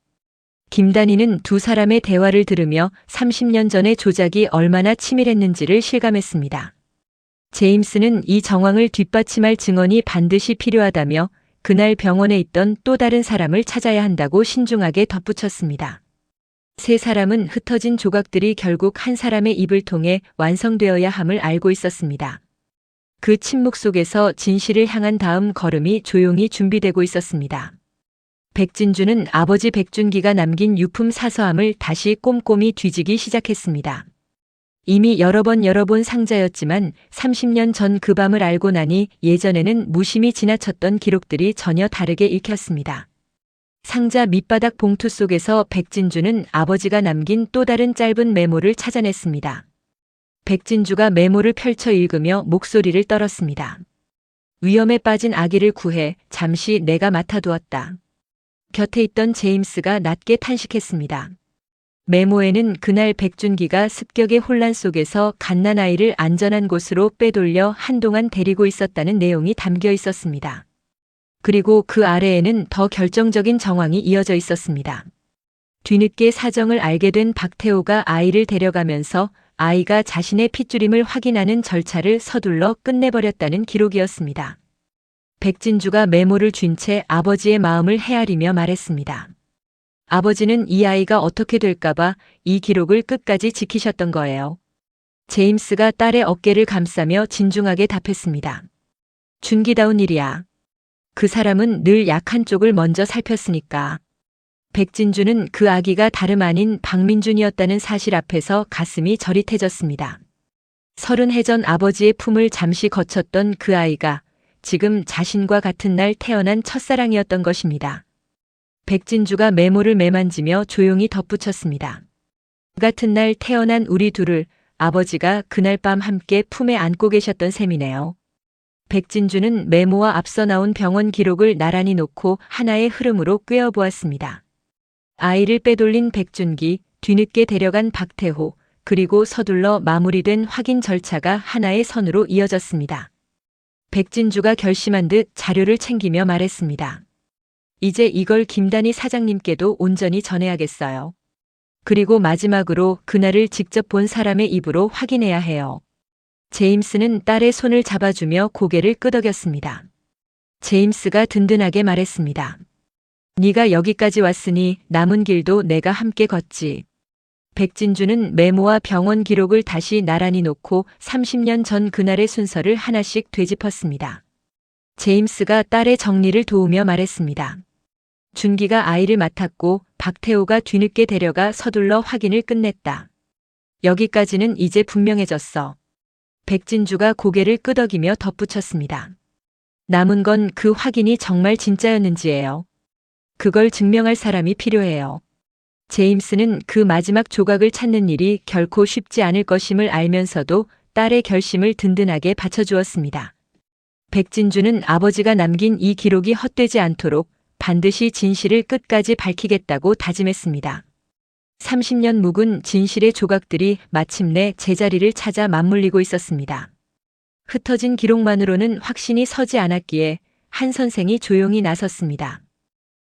김단희는 두 사람의 대화를 들으며 30년 전의 조작이 얼마나 치밀했는지를 실감했습니다. 제임스는 이 정황을 뒷받침할 증언이 반드시 필요하다며 그날 병원에 있던 또 다른 사람을 찾아야 한다고 신중하게 덧붙였습니다. 세 사람은 흩어진 조각들이 결국 한 사람의 입을 통해 완성되어야 함을 알고 있었습니다. 그 침묵 속에서 진실을 향한 다음 걸음이 조용히 준비되고 있었습니다. 백진주는 아버지 백준기가 남긴 유품 사서함을 다시 꼼꼼히 뒤지기 시작했습니다. 이미 여러 번 열어본 상자였지만 30년 전 그 밤을 알고 나니 예전에는 무심히 지나쳤던 기록들이 전혀 다르게 읽혔습니다. 상자 밑바닥 봉투 속에서 백진주는 아버지가 남긴 또 다른 짧은 메모를 찾아냈습니다. 백진주가 메모를 펼쳐 읽으며 목소리를 떨었습니다. 위험에 빠진 아기를 구해 잠시 내가 맡아두었다. 곁에 있던 제임스가 낮게 탄식했습니다. 메모에는 그날 백준기가 습격의 혼란 속에서 갓난아이를 안전한 곳으로 빼돌려 한동안 데리고 있었다는 내용이 담겨 있었습니다. 그리고 그 아래에는 더 결정적인 정황이 이어져 있었습니다. 뒤늦게 사정을 알게 된 박태호가 아이를 데려가면서 아이가 자신의 핏줄임을 확인하는 절차를 서둘러 끝내버렸다는 기록이었습니다. 백진주가 메모를 쥔 채 아버지의 마음을 헤아리며 말했습니다. 아버지는 이 아이가 어떻게 될까봐 이 기록을 끝까지 지키셨던 거예요. 제임스가 딸의 어깨를 감싸며 진중하게 답했습니다. 준기다운 일이야. 그 사람은 늘 약한 쪽을 먼저 살폈으니까. 백진주는 그 아기가 다름 아닌 박민준이었다는 사실 앞에서 가슴이 저릿해졌습니다. 30해 전 아버지의 품을 잠시 거쳤던 그 아이가 지금 자신과 같은 날 태어난 첫사랑이었던 것입니다. 백진주가 메모를 매만지며 조용히 덧붙였습니다. 그 같은 날 태어난 우리 둘을 아버지가 그날 밤 함께 품에 안고 계셨던 셈이네요. 백진주는 메모와 앞서 나온 병원 기록을 나란히 놓고 하나의 흐름으로 꿰어보았습니다. 아이를 빼돌린 백준기, 뒤늦게 데려간 박태호, 그리고 서둘러 마무리된 확인 절차가 하나의 선으로 이어졌습니다. 백진주가 결심한 듯 자료를 챙기며 말했습니다. 이제 이걸 김단희 사장님께도 온전히 전해야겠어요. 그리고 마지막으로 그날을 직접 본 사람의 입으로 확인해야 해요. 제임스는 딸의 손을 잡아주며 고개를 끄덕였습니다. 제임스가 든든하게 말했습니다. 네가 여기까지 왔으니 남은 길도 내가 함께 걷지. 백진주는 메모와 병원 기록을 다시 나란히 놓고 30년 전 그날의 순서를 하나씩 되짚었습니다. 제임스가 딸의 정리를 도우며 말했습니다. 준기가 아이를 맡았고 박태호가 뒤늦게 데려가 서둘러 확인을 끝냈다. 여기까지는 이제 분명해졌어. 백진주가 고개를 끄덕이며 덧붙였습니다. 남은 건 그 확인이 정말 진짜였는지예요. 그걸 증명할 사람이 필요해요. 제임스는 그 마지막 조각을 찾는 일이 결코 쉽지 않을 것임을 알면서도 딸의 결심을 든든하게 받쳐주었습니다. 백진주는 아버지가 남긴 이 기록이 헛되지 않도록 반드시 진실을 끝까지 밝히겠다고 다짐했습니다. 30년 묵은 진실의 조각들이 마침내 제자리를 찾아 맞물리고 있었습니다. 흩어진 기록만으로는 확신이 서지 않았기에 한 선생이 조용히 나섰습니다.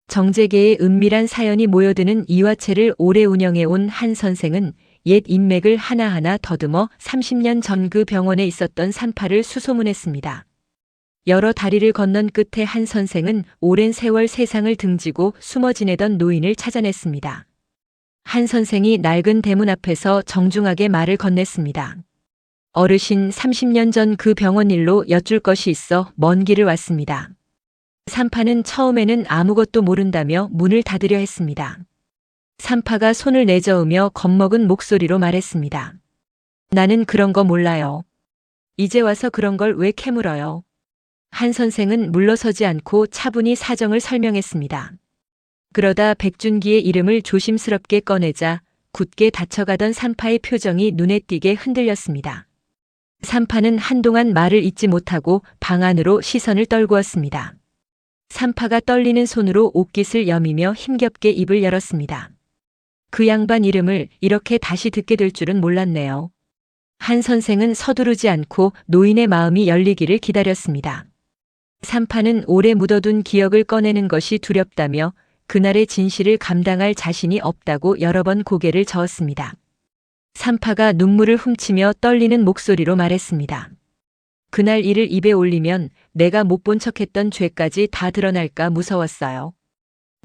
정재계의 은밀한 사연이 모여드는 이화체를 오래 운영해온 한 선생은 옛 인맥을 하나하나 더듬어 30년 전 그 병원에 있었던 산파를 수소문했습니다. 여러 다리를 건넌 끝에 한 선생은 오랜 세월 세상을 등지고 숨어 지내던 노인을 찾아냈습니다. 한 선생이 낡은 대문 앞에서 정중하게 말을 건넸습니다. 어르신, 30년 전 그 병원 일로 여쭐 것이 있어 먼 길을 왔습니다. 산파는 처음에는 아무것도 모른다며 문을 닫으려 했습니다. 산파가 손을 내저으며 겁먹은 목소리로 말했습니다. 나는 그런 거 몰라요. 이제 와서 그런 걸 왜 캐물어요? 한 선생은 물러서지 않고 차분히 사정을 설명했습니다. 그러다 백준기의 이름을 조심스럽게 꺼내자 굳게 닫혀가던 산파의 표정이 눈에 띄게 흔들렸습니다. 산파는 한동안 말을 잇지 못하고 방 안으로 시선을 떨구었습니다. 산파가 떨리는 손으로 옷깃을 여미며 힘겹게 입을 열었습니다. 그 양반 이름을 이렇게 다시 듣게 될 줄은 몰랐네요. 한 선생은 서두르지 않고 노인의 마음이 열리기를 기다렸습니다. 산파는 오래 묻어둔 기억을 꺼내는 것이 두렵다며 그날의 진실을 감당할 자신이 없다고 여러 번 고개를 저었습니다. 산파가 눈물을 훔치며 떨리는 목소리로 말했습니다. 그날 일을 입에 올리면 내가 못 본 척했던 죄까지 다 드러날까 무서웠어요.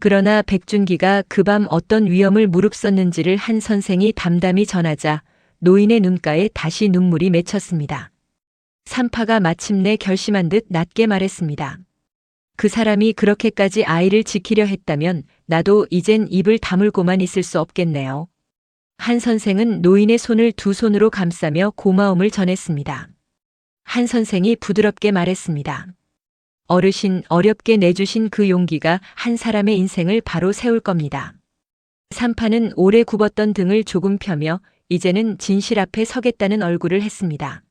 그러나 백준기가 그 밤 어떤 위험을 무릅썼는지를 한 선생이 담담히 전하자 노인의 눈가에 다시 눈물이 맺혔습니다. 산파가 마침내 결심한 듯 낮게 말했습니다. 그 사람이 그렇게까지 아이를 지키려 했다면 나도 이젠 입을 다물고만 있을 수 없겠네요. 한 선생은 노인의 손을 두 손으로 감싸며 고마움을 전했습니다. 한 선생이 부드럽게 말했습니다. 어르신, 어렵게 내주신 그 용기가 한 사람의 인생을 바로 세울 겁니다. 산파는 오래 굽었던 등을 조금 펴며 이제는 진실 앞에 서겠다는 얼굴을 했습니다.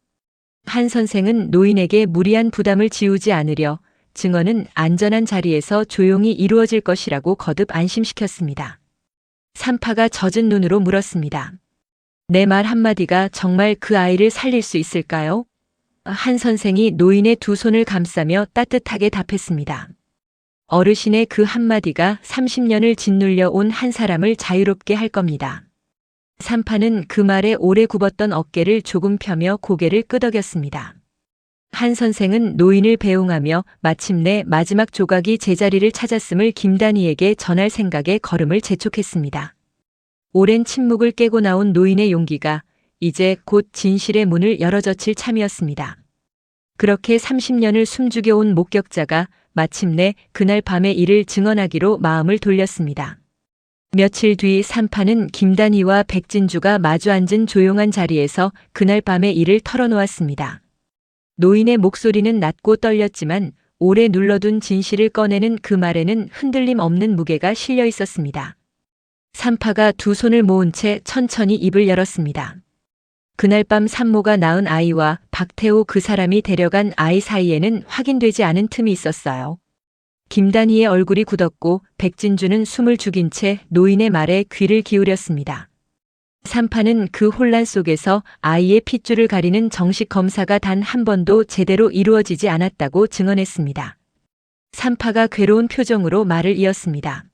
한 선생은 노인에게 무리한 부담을 지우지 않으려 증언은 안전한 자리에서 조용히 이루어질 것이라고 거듭 안심시켰습니다. 산파가 젖은 눈으로 물었습니다. 내 말 한마디가 정말 그 아이를 살릴 수 있을까요? 한 선생이 노인의 두 손을 감싸며 따뜻하게 답했습니다. 어르신의 그 한마디가 30년을 짓눌려 온 한 사람을 자유롭게 할 겁니다. 산파는 그 말에 오래 굽었던 어깨를 조금 펴며 고개를 끄덕였습니다. 한 선생은 노인을 배웅하며 마침내 마지막 조각이 제자리를 찾았음을 김단희에게 전할 생각에 걸음을 재촉했습니다. 오랜 침묵을 깨고 나온 노인의 용기가 이제 곧 진실의 문을 열어젖힐 참이었습니다. 그렇게 30년을 숨죽여온 목격자가 마침내 그날 밤의 일을 증언하기로 마음을 돌렸습니다. 며칠 뒤 산파는 김단희와 백진주가 마주 앉은 조용한 자리에서 그날 밤의 일을 털어놓았습니다. 노인의 목소리는 낮고 떨렸지만 오래 눌러둔 진실을 꺼내는 그 말에는 흔들림 없는 무게가 실려 있었습니다. 산파가 두 손을 모은 채 천천히 입을 열었습니다. 그날 밤 산모가 낳은 아이와 박태호 그 사람이 데려간 아이 사이에는 확인되지 않은 틈이 있었어요. 김단희의 얼굴이 굳었고 백진주는 숨을 죽인 채 노인의 말에 귀를 기울였습니다. 산파는 그 혼란 속에서 아이의 핏줄을 가리는 정식 검사가 단 한 번도 제대로 이루어지지 않았다고 증언했습니다. 산파가 괴로운 표정으로 말을 이었습니다.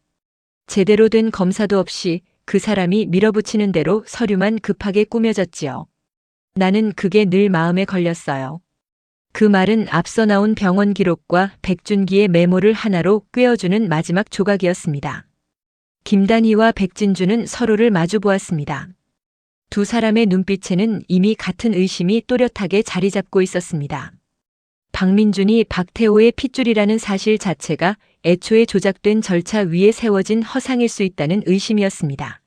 제대로 된 검사도 없이 그 사람이 밀어붙이는 대로 서류만 급하게 꾸며졌지요. 나는 그게 늘 마음에 걸렸어요. 그 말은 앞서 나온 병원 기록과 백준기의 메모를 하나로 꿰어주는 마지막 조각이었습니다. 김단희와 백진주는 서로를 마주 보았습니다. 두 사람의 눈빛에는 이미 같은 의심이 또렷하게 자리 잡고 있었습니다. 박민준이 박태호의 핏줄이라는 사실 자체가 애초에 조작된 절차 위에 세워진 허상일 수 있다는 의심이었습니다.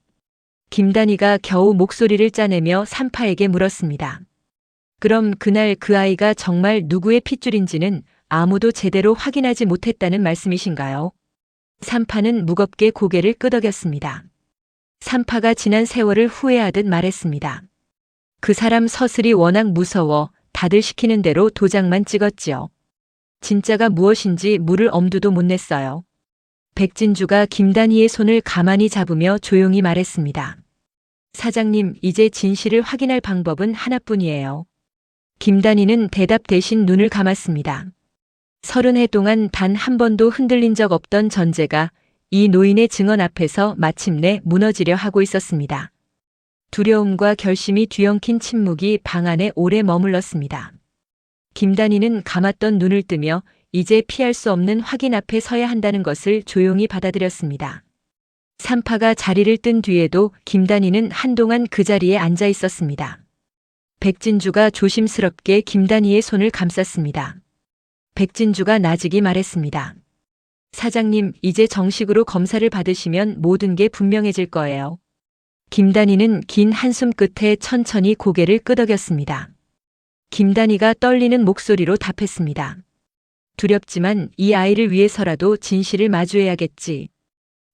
김단희가 겨우 목소리를 짜내며 산파에게 물었습니다. 그럼 그날 그 아이가 정말 누구의 핏줄인지는 아무도 제대로 확인하지 못했다는 말씀이신가요? 산파는 무겁게 고개를 끄덕였습니다. 산파가 지난 세월을 후회하듯 말했습니다. 그 사람 서슬이 워낙 무서워 다들 시키는 대로 도장만 찍었지요. 진짜가 무엇인지 물을 엄두도 못 냈어요. 백진주가 김단희의 손을 가만히 잡으며 조용히 말했습니다. 사장님, 이제 진실을 확인할 방법은 하나뿐이에요. 김단희는 대답 대신 눈을 감았습니다. 30해 동안 단 한 번도 흔들린 적 없던 전제가 이 노인의 증언 앞에서 마침내 무너지려 하고 있었습니다. 두려움과 결심이 뒤엉킨 침묵이 방 안에 오래 머물렀습니다. 김단희는 감았던 눈을 뜨며 이제 피할 수 없는 확인 앞에 서야 한다는 것을 조용히 받아들였습니다. 산파가 자리를 뜬 뒤에도 김단희는 한동안 그 자리에 앉아 있었습니다. 백진주가 조심스럽게 김단희의 손을 감쌌습니다. 백진주가 나직이 말했습니다. 사장님, 이제 정식으로 검사를 받으시면 모든 게 분명해질 거예요. 김단희는 긴 한숨 끝에 천천히 고개를 끄덕였습니다. 김단희가 떨리는 목소리로 답했습니다. 두렵지만 이 아이를 위해서라도 진실을 마주해야겠지.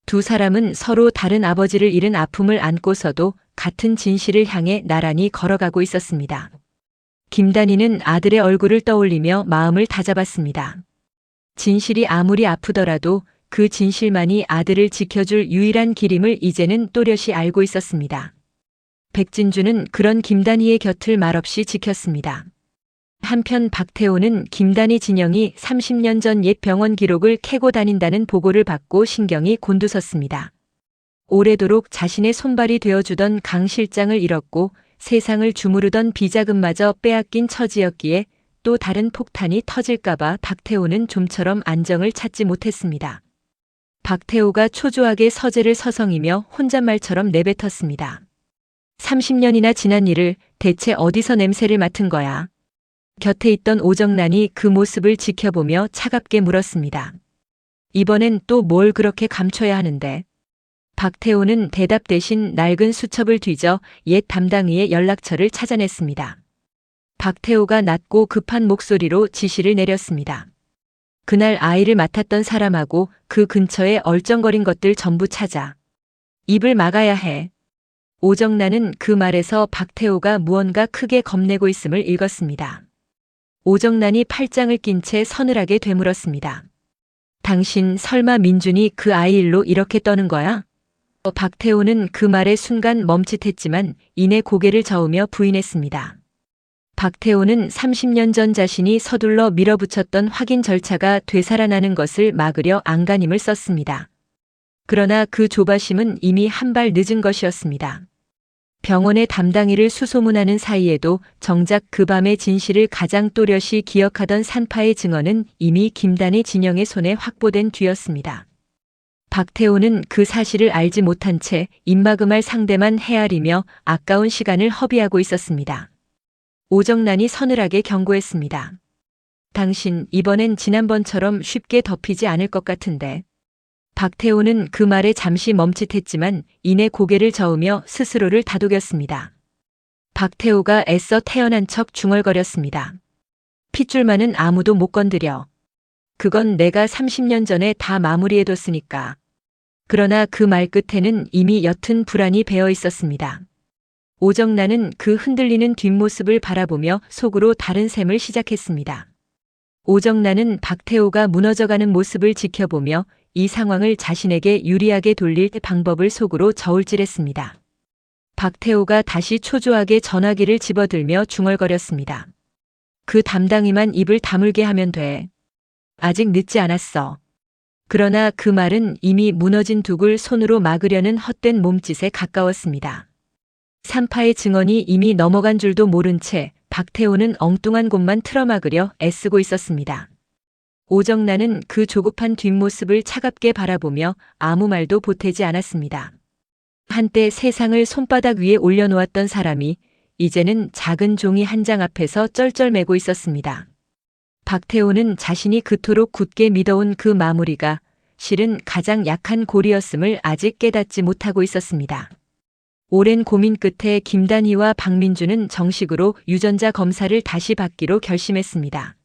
두 사람은 서로 다른 아버지를 잃은 아픔을 안고서도 같은 진실을 향해 나란히 걸어가고 있었습니다. 김단희는 아들의 얼굴을 떠올리며 마음을 다잡았습니다. 진실이 아무리 아프더라도 그 진실만이 아들을 지켜줄 유일한 길임을 이제는 또렷이 알고 있었습니다. 백진주는 그런 김단희의 곁을 말없이 지켰습니다. 한편 박태호는 김단희 진영이 30년 전 옛 병원 기록을 캐고 다닌다는 보고를 받고 신경이 곤두섰습니다. 오래도록 자신의 손발이 되어주던 강 실장을 잃었고 세상을 주무르던 비자금마저 빼앗긴 처지였기에 또 다른 폭탄이 터질까봐 박태호는 좀처럼 안정을 찾지 못했습니다. 박태호가 초조하게 서재를 서성이며 혼잣말처럼 내뱉었습니다. 30년이나 지난 일을 대체 어디서 냄새를 맡은 거야? 곁에 있던 오정란이 그 모습을 지켜보며 차갑게 물었습니다. 이번엔 또 뭘 그렇게 감춰야 하는데? 박태호는 대답 대신 낡은 수첩을 뒤져 옛 담당의의 연락처를 찾아냈습니다. 박태호가 낮고 급한 목소리로 지시를 내렸습니다. 그날 아이를 맡았던 사람하고 그 근처에 얼쩡거린 것들 전부 찾아. 입을 막아야 해. 오정란은 그 말에서 박태호가 무언가 크게 겁내고 있음을 읽었습니다. 오정란이 팔짱을 낀 채 서늘하게 되물었습니다. 당신 설마 민준이 그 아이 일로 이렇게 떠는 거야? 박태호는 그 말에 순간 멈칫했지만 이내 고개를 저으며 부인했습니다. 박태호는 30년 전 자신이 서둘러 밀어붙였던 확인 절차가 되살아나는 것을 막으려 안간힘을 썼습니다. 그러나 그 조바심은 이미 한 발 늦은 것이었습니다. 병원의 담당의를 수소문하는 사이에도 정작 그 밤의 진실을 가장 또렷이 기억하던 산파의 증언은 이미 김단희 진영의 손에 확보된 뒤였습니다. 박태호는 그 사실을 알지 못한 채 입막음할 상대만 헤아리며 아까운 시간을 허비하고 있었습니다. 오정란이 서늘하게 경고했습니다. 당신 이번엔 지난번처럼 쉽게 덮이지 않을 것 같은데. 박태호는 그 말에 잠시 멈칫했지만 이내 고개를 저으며 스스로를 다독였습니다. 박태호가 애써 태어난 척 중얼거렸습니다. 핏줄만은 아무도 못 건드려. 그건 내가 30년 전에 다 마무리해뒀으니까. 그러나 그 말 끝에는 이미 옅은 불안이 배어 있었습니다. 오정란은 그 흔들리는 뒷모습을 바라보며 속으로 다른 셈을 시작했습니다. 오정란은 박태호가 무너져가는 모습을 지켜보며 이 상황을 자신에게 유리하게 돌릴 방법을 속으로 저울질했습니다. 박태호가 다시 초조하게 전화기를 집어들며 중얼거렸습니다. 그 담당이만 입을 다물게 하면 돼. 아직 늦지 않았어. 그러나 그 말은 이미 무너진 둑을 손으로 막으려는 헛된 몸짓에 가까웠습니다. 산파의 증언이 이미 넘어간 줄도 모른 채 박태호는 엉뚱한 곳만 틀어막으려 애쓰고 있었습니다. 오정란은 그 조급한 뒷모습을 차갑게 바라보며 아무 말도 보태지 않았습니다. 한때 세상을 손바닥 위에 올려놓았던 사람이 이제는 작은 종이 한 장 앞에서 쩔쩔매고 있었습니다. 박태호는 자신이 그토록 굳게 믿어온 그 마무리가 실은 가장 약한 골이었음을 아직 깨닫지 못하고 있었습니다. 오랜 고민 끝에 김단희와 박민주는 정식으로 유전자 검사를 다시 받기로 결심했습니다.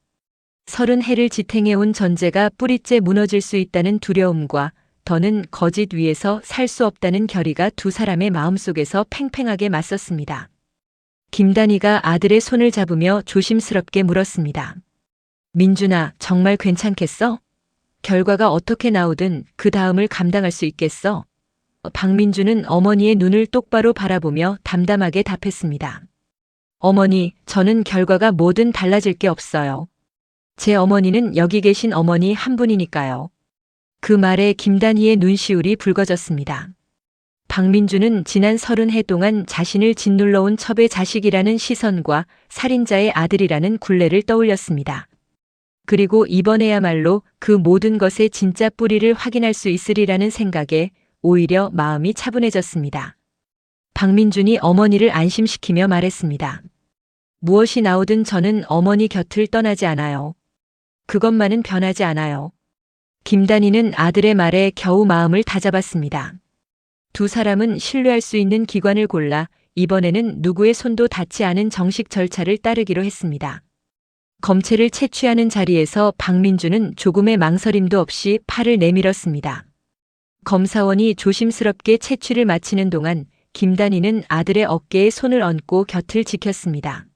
30해를 지탱해온 전제가 뿌리째 무너질 수 있다는 두려움과 더는 거짓 위에서 살 수 없다는 결의가 두 사람의 마음속에서 팽팽하게 맞섰습니다. 김단희가 아들의 손을 잡으며 조심스럽게 물었습니다. 민준아, 정말 괜찮겠어? 결과가 어떻게 나오든 그 다음을 감당할 수 있겠어? 박민주는 어머니의 눈을 똑바로 바라보며 담담하게 답했습니다. 어머니, 저는 결과가 뭐든 달라질 게 없어요. 제 어머니는 여기 계신 어머니 한 분이니까요. 그 말에 김단희의 눈시울이 붉어졌습니다. 박민주는 지난 30해 동안 자신을 짓눌러온 첩의 자식이라는 시선과 살인자의 아들이라는 굴레를 떠올렸습니다. 그리고 이번에야말로 그 모든 것의 진짜 뿌리를 확인할 수 있으리라는 생각에 오히려 마음이 차분해졌습니다. 박민준이 어머니를 안심시키며 말했습니다. 무엇이 나오든 저는 어머니 곁을 떠나지 않아요. 그것만은 변하지 않아요. 김단희는 아들의 말에 겨우 마음을 다잡았습니다. 두 사람은 신뢰할 수 있는 기관을 골라 이번에는 누구의 손도 닿지 않은 정식 절차를 따르기로 했습니다. 검체를 채취하는 자리에서 박민주는 조금의 망설임도 없이 팔을 내밀었습니다. 검사원이 조심스럽게 채취를 마치는 동안 김단희는 아들의 어깨에 손을 얹고 곁을 지켰습니다.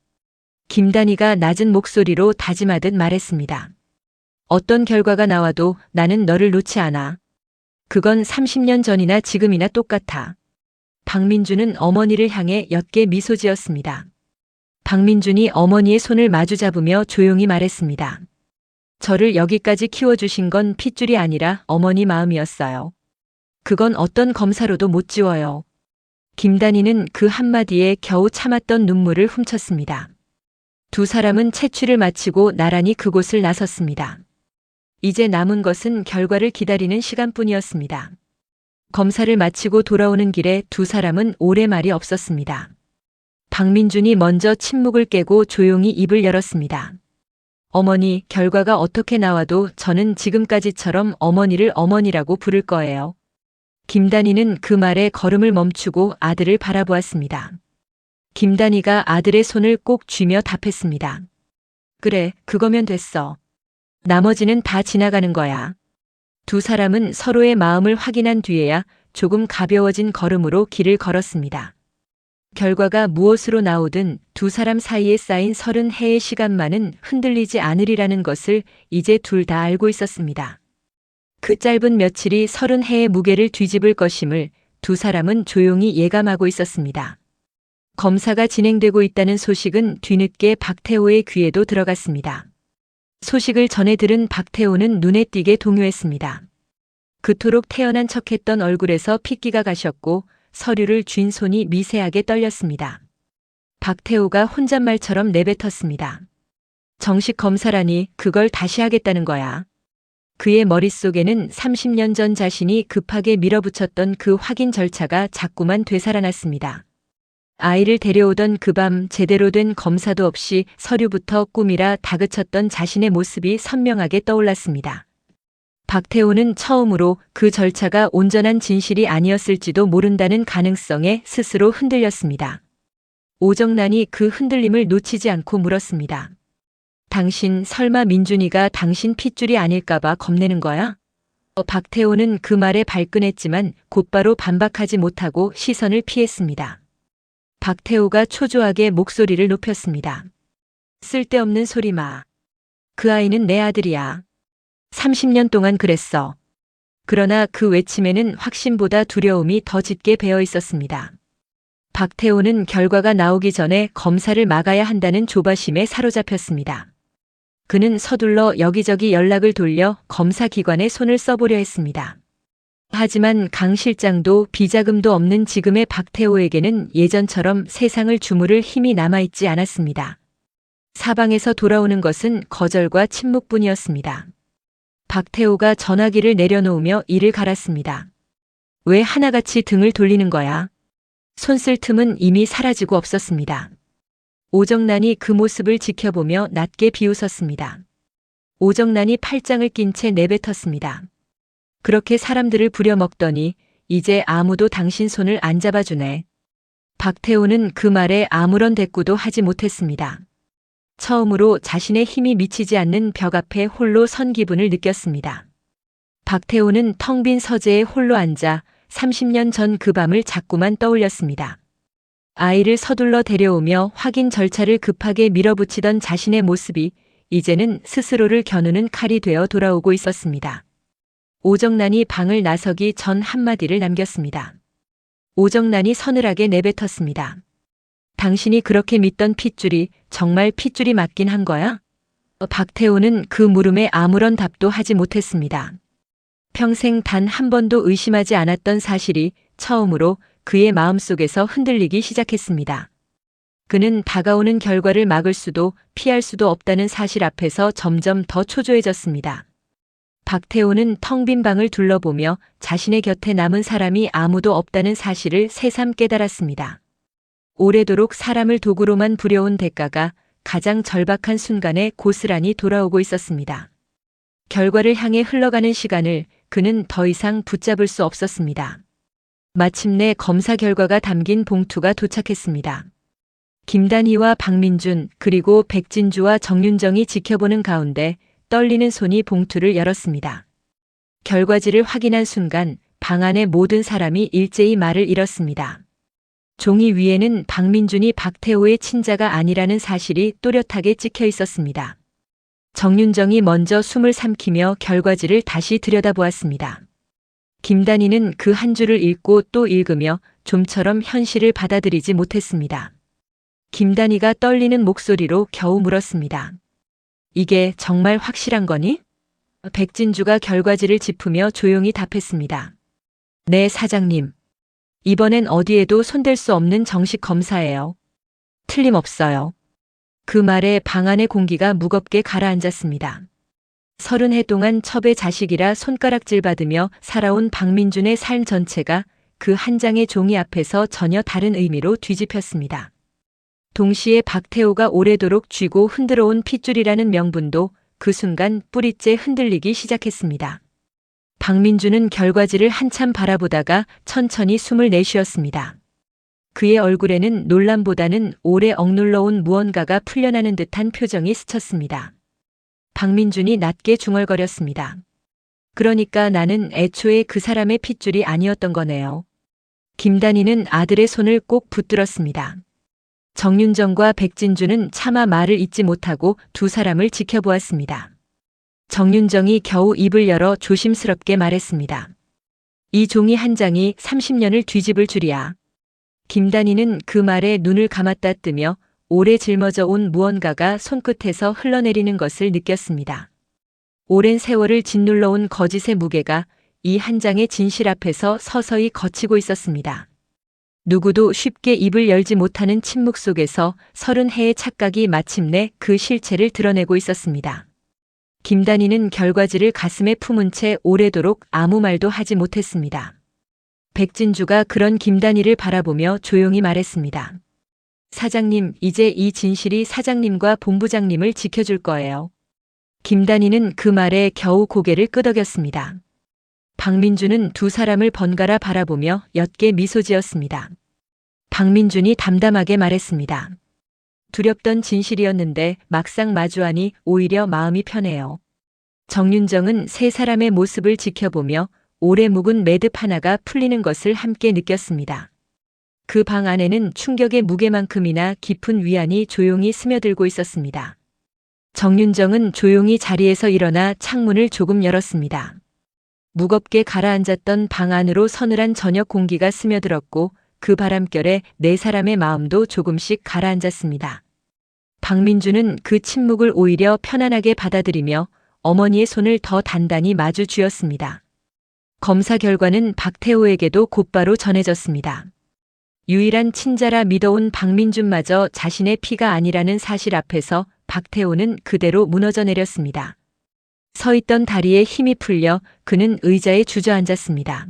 김단희가 낮은 목소리로 다짐하듯 말했습니다. 어떤 결과가 나와도 나는 너를 놓지 않아. 그건 30년 전이나 지금이나 똑같아. 박민주는 어머니를 향해 옅게 미소 지었습니다. 박민준이 어머니의 손을 마주 잡으며 조용히 말했습니다. 저를 여기까지 키워주신 건 핏줄이 아니라 어머니 마음이었어요. 그건 어떤 검사로도 못 지워요. 김단희는 그 한마디에 겨우 참았던 눈물을 훔쳤습니다. 두 사람은 채취를 마치고 나란히 그곳을 나섰습니다. 이제 남은 것은 결과를 기다리는 시간뿐이었습니다. 검사를 마치고 돌아오는 길에 두 사람은 오래 말이 없었습니다. 박민준이 먼저 침묵을 깨고 조용히 입을 열었습니다. 어머니, 결과가 어떻게 나와도 저는 지금까지처럼 어머니를 어머니라고 부를 거예요. 김단희는 그 말에 걸음을 멈추고 아들을 바라보았습니다. 김단희가 아들의 손을 꼭 쥐며 답했습니다. 그래, 그거면 됐어. 나머지는 다 지나가는 거야. 두 사람은 서로의 마음을 확인한 뒤에야 조금 가벼워진 걸음으로 길을 걸었습니다. 결과가 무엇으로 나오든 두 사람 사이에 쌓인 30해의 시간만은 흔들리지 않으리라는 것을 이제 둘 다 알고 있었습니다. 그 짧은 며칠이 30해의 무게를 뒤집을 것임을 두 사람은 조용히 예감하고 있었습니다. 검사가 진행되고 있다는 소식은 뒤늦게 박태호의 귀에도 들어갔습니다. 소식을 전해 들은 박태호는 눈에 띄게 동요했습니다. 그토록 태연한 척했던 얼굴에서 핏기가 가셨고 서류를 쥔 손이 미세하게 떨렸습니다. 박태호가 혼잣말처럼 내뱉었습니다. 정식 검사라니 그걸 다시 하겠다는 거야. 그의 머릿속에는 30년 전 자신이 급하게 밀어붙였던 그 확인 절차가 자꾸만 되살아났습니다. 아이를 데려오던 그 밤 제대로 된 검사도 없이 서류부터 꾸미라 다그쳤던 자신의 모습이 선명하게 떠올랐습니다. 박태호는 처음으로 그 절차가 온전한 진실이 아니었을지도 모른다는 가능성에 스스로 흔들렸습니다. 오정란이 그 흔들림을 놓치지 않고 물었습니다. 당신 설마 민준이가 당신 핏줄이 아닐까봐 겁내는 거야? 박태호는 그 말에 발끈했지만 곧바로 반박하지 못하고 시선을 피했습니다. 박태호가 초조하게 목소리를 높였습니다. 쓸데없는 소리 마. 그 아이는 내 아들이야. 30년 동안 그랬어. 그러나 그 외침에는 확신보다 두려움이 더 짙게 배어 있었습니다. 박태호는 결과가 나오기 전에 검사를 막아야 한다는 조바심에 사로잡혔습니다. 그는 서둘러 여기저기 연락을 돌려 검사기관에 손을 써보려 했습니다. 하지만 강 실장도 비자금도 없는 지금의 박태호에게는 예전처럼 세상을 주무를 힘이 남아있지 않았습니다. 사방에서 돌아오는 것은 거절과 침묵뿐이었습니다. 박태호가 전화기를 내려놓으며 이를 갈았습니다. 왜 하나같이 등을 돌리는 거야? 손 쓸 틈은 이미 사라지고 없었습니다. 오정란이 그 모습을 지켜보며 낮게 비웃었습니다. 오정란이 팔짱을 낀 채 내뱉었습니다. 그렇게 사람들을 부려먹더니 이제 아무도 당신 손을 안 잡아주네. 박태호는 그 말에 아무런 대꾸도 하지 못했습니다. 처음으로 자신의 힘이 미치지 않는 벽 앞에 홀로 선 기분을 느꼈습니다. 박태호는 텅 빈 서재에 홀로 앉아 30년 전 그 밤을 자꾸만 떠올렸습니다. 아이를 서둘러 데려오며 확인 절차를 급하게 밀어붙이던 자신의 모습이 이제는 스스로를 겨누는 칼이 되어 돌아오고 있었습니다. 오정란이 방을 나서기 전 한마디를 남겼습니다. 오정란이 서늘하게 내뱉었습니다. 당신이 그렇게 믿던 핏줄이 정말 핏줄이 맞긴 한 거야? 박태호는 그 물음에 아무런 답도 하지 못했습니다. 평생 단 한 번도 의심하지 않았던 사실이 처음으로 그의 마음속에서 흔들리기 시작했습니다. 그는 다가오는 결과를 막을 수도 피할 수도 없다는 사실 앞에서 점점 더 초조해졌습니다. 박태호는 텅 빈 방을 둘러보며 자신의 곁에 남은 사람이 아무도 없다는 사실을 새삼 깨달았습니다. 오래도록 사람을 도구로만 부려온 대가가 가장 절박한 순간에 고스란히 돌아오고 있었습니다. 결과를 향해 흘러가는 시간을 그는 더 이상 붙잡을 수 없었습니다. 마침내 검사 결과가 담긴 봉투가 도착했습니다. 김단희와 박민준 그리고 백진주와 정윤정이 지켜보는 가운데 떨리는 손이 봉투를 열었습니다. 결과지를 확인한 순간 방 안의 모든 사람이 일제히 말을 잃었습니다. 종이 위에는 박민준이 박태호의 친자가 아니라는 사실이 또렷하게 찍혀 있었습니다. 정윤정이 먼저 숨을 삼키며 결과지를 다시 들여다보았습니다. 김단희는 그 한 줄을 읽고 또 읽으며 좀처럼 현실을 받아들이지 못했습니다. 김단희가 떨리는 목소리로 겨우 물었습니다. 이게 정말 확실한 거니? 백진주가 결과지를 짚으며 조용히 답했습니다. 네, 사장님. 이번엔 어디에도 손댈 수 없는 정식 검사예요. 틀림없어요. 그 말에 방 안의 공기가 무겁게 가라앉았습니다. 30해 동안 첩의 자식이라 손가락질 받으며 살아온 박민준의 삶 전체가 그 한 장의 종이 앞에서 전혀 다른 의미로 뒤집혔습니다. 동시에 박태호가 오래도록 쥐고 흔들어온 핏줄이라는 명분도 그 순간 뿌리째 흔들리기 시작했습니다. 박민준은 결과지를 한참 바라보다가 천천히 숨을 내쉬었습니다. 그의 얼굴에는 놀람보다는 오래 억눌러온 무언가가 풀려나는 듯한 표정이 스쳤습니다. 박민준이 낮게 중얼거렸습니다. 그러니까 나는 애초에 그 사람의 핏줄이 아니었던 거네요. 김단희는 아들의 손을 꼭 붙들었습니다. 정윤정과 백진주는 차마 말을 잇지 못하고 두 사람을 지켜보았습니다. 정윤정이 겨우 입을 열어 조심스럽게 말했습니다. 이 종이 한 장이 30년을 뒤집을 줄이야. 김단희는 그 말에 눈을 감았다 뜨며 오래 짊어져 온 무언가가 손끝에서 흘러내리는 것을 느꼈습니다. 오랜 세월을 짓눌러온 거짓의 무게가 이 한 장의 진실 앞에서 서서히 걷히고 있었습니다. 누구도 쉽게 입을 열지 못하는 침묵 속에서 30해의 착각이 마침내 그 실체를 드러내고 있었습니다. 김단희는 결과지를 가슴에 품은 채 오래도록 아무 말도 하지 못했습니다. 백진주가 그런 김단희를 바라보며 조용히 말했습니다. 사장님, 이제 이 진실이 사장님과 본부장님을 지켜줄 거예요. 김단희는 그 말에 겨우 고개를 끄덕였습니다. 박민준은 두 사람을 번갈아 바라보며 옅게 미소 지었습니다. 박민준이 담담하게 말했습니다. 두렵던 진실이었는데 막상 마주하니 오히려 마음이 편해요. 정윤정은 세 사람의 모습을 지켜보며 오래 묵은 매듭 하나가 풀리는 것을 함께 느꼈습니다. 그 방 안에는 충격의 무게만큼이나 깊은 위안이 조용히 스며들고 있었습니다. 정윤정은 조용히 자리에서 일어나 창문을 조금 열었습니다. 무겁게 가라앉았던 방 안으로 서늘한 저녁 공기가 스며들었고 그 바람결에 네 사람의 마음도 조금씩 가라앉았습니다. 박민주는 그 침묵을 오히려 편안하게 받아들이며 어머니의 손을 더 단단히 마주 쥐었습니다. 검사 결과는 박태호에게도 곧바로 전해졌습니다. 유일한 친자라 믿어온 박민준마저 자신의 피가 아니라는 사실 앞에서 박태호는 그대로 무너져 내렸습니다. 서 있던 다리에 힘이 풀려 그는 의자에 주저앉았습니다.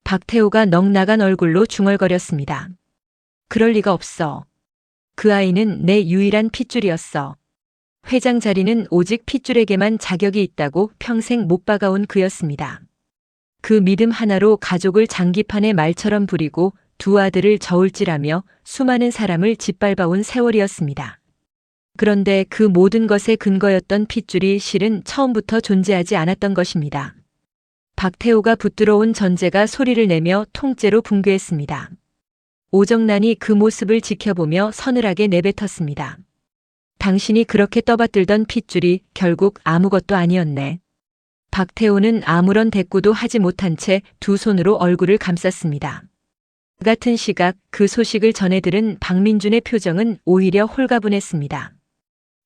박태호가 넋나간 얼굴로 중얼거렸습니다. 그럴 리가 없어. 그 아이는 내 유일한 핏줄이었어. 회장 자리는 오직 핏줄에게만 자격이 있다고 평생 못 박아온 그였습니다. 그 믿음 하나로 가족을 장기판에 말처럼 부리고 두 아들을 저울질하며 수많은 사람을 짓밟아온 세월이었습니다. 그런데 그 모든 것의 근거였던 핏줄이 실은 처음부터 존재하지 않았던 것입니다. 박태호가 붙들어온 전제가 소리를 내며 통째로 붕괴했습니다. 오정란이 그 모습을 지켜보며 서늘하게 내뱉었습니다. 당신이 그렇게 떠받들던 핏줄이 결국 아무것도 아니었네. 박태호는 아무런 대꾸도 하지 못한 채 두 손으로 얼굴을 감쌌습니다. 같은 시각 그 소식을 전해 들은 박민준의 표정은 오히려 홀가분했습니다.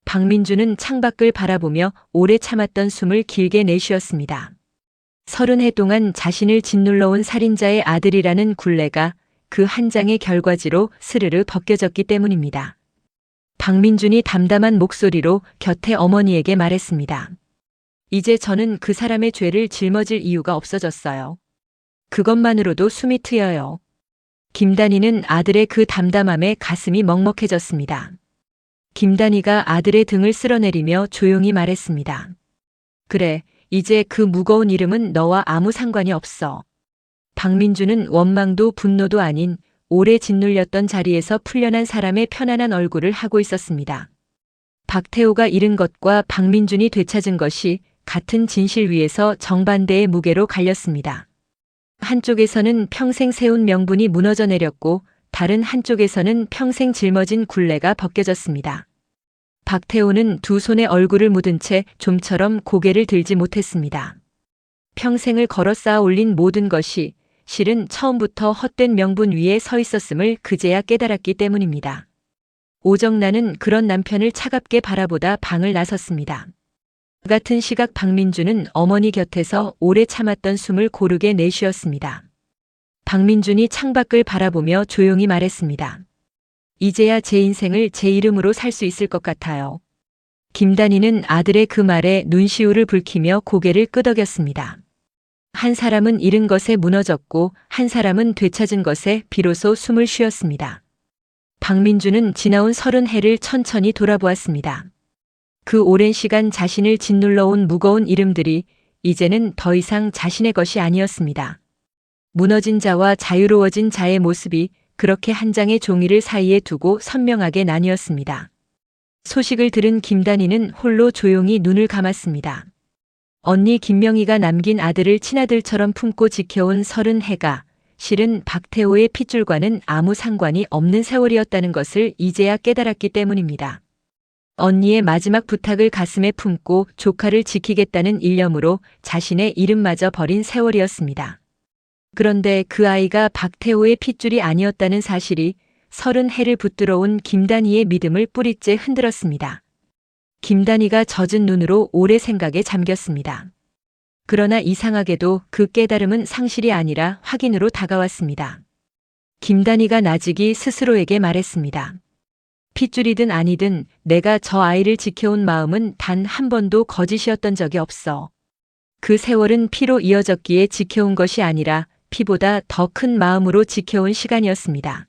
박민준은 창밖을 바라보며 오래 참았던 숨을 길게 내쉬었습니다. 30해 동안 자신을 짓눌러온 살인자의 아들이라는 굴레가 그 한 장의 결과지로 스르르 벗겨졌기 때문입니다. 박민준이 담담한 목소리로 곁에 어머니에게 말했습니다. 이제 저는 그 사람의 죄를 짊어질 이유가 없어졌어요. 그것만으로도 숨이 트여요. 김단희는 아들의 그 담담함에 가슴이 먹먹해졌습니다. 김단희가 아들의 등을 쓸어내리며 조용히 말했습니다. 그래, 이제 그 무거운 이름은 너와 아무 상관이 없어. 박민준은 원망도 분노도 아닌 오래 짓눌렸던 자리에서 풀려난 사람의 편안한 얼굴을 하고 있었습니다. 박태호가 잃은 것과 박민준이 되찾은 것이 같은 진실 위에서 정반대의 무게로 갈렸습니다. 한쪽에서는 평생 세운 명분이 무너져 내렸고 다른 한쪽에서는 평생 짊어진 굴레가 벗겨졌습니다. 박태호는 두 손에 얼굴을 묻은 채 좀처럼 고개를 들지 못했습니다. 평생을 걸어 쌓아 올린 모든 것이 실은 처음부터 헛된 명분 위에 서 있었음을 그제야 깨달았기 때문입니다. 오정란은 그런 남편을 차갑게 바라보다 방을 나섰습니다. 같은 시각 박민준은 어머니 곁에서 오래 참았던 숨을 고르게 내쉬었습니다. 박민준이 창밖을 바라보며 조용히 말했습니다. 이제야 제 인생을 제 이름으로 살 수 있을 것 같아요. 김단희는 아들의 그 말에 눈시울을 붉히며 고개를 끄덕였습니다. 한 사람은 잃은 것에 무너졌고 한 사람은 되찾은 것에 비로소 숨을 쉬었습니다. 박민준은 지나온 30해를 천천히 돌아보았습니다. 그 오랜 시간 자신을 짓눌러온 무거운 이름들이 이제는 더 이상 자신의 것이 아니었습니다. 무너진 자와 자유로워진 자의 모습이 그렇게 한 장의 종이를 사이에 두고 선명하게 나뉘었습니다. 소식을 들은 김단희는 홀로 조용히 눈을 감았습니다. 언니 김명희가 남긴 아들을 친아들처럼 품고 지켜온 30해가 실은 박태호의 핏줄과는 아무 상관이 없는 세월이었다는 것을 이제야 깨달았기 때문입니다. 언니의 마지막 부탁을 가슴에 품고 조카를 지키겠다는 일념으로 자신의 이름마저 버린 세월이었습니다. 그런데 그 아이가 박태호의 핏줄이 아니었다는 사실이 30해를 붙들어온 김단희의 믿음을 뿌리째 흔들었습니다. 김단희가 젖은 눈으로 오래 생각에 잠겼습니다. 그러나 이상하게도 그 깨달음은 상실이 아니라 확인으로 다가왔습니다. 김단희가 나직이 스스로에게 말했습니다. 핏줄이든 아니든 내가 저 아이를 지켜온 마음은 단 한 번도 거짓이었던 적이 없어. 그 세월은 피로 이어졌기에 지켜온 것이 아니라 피보다 더 큰 마음으로 지켜온 시간이었습니다.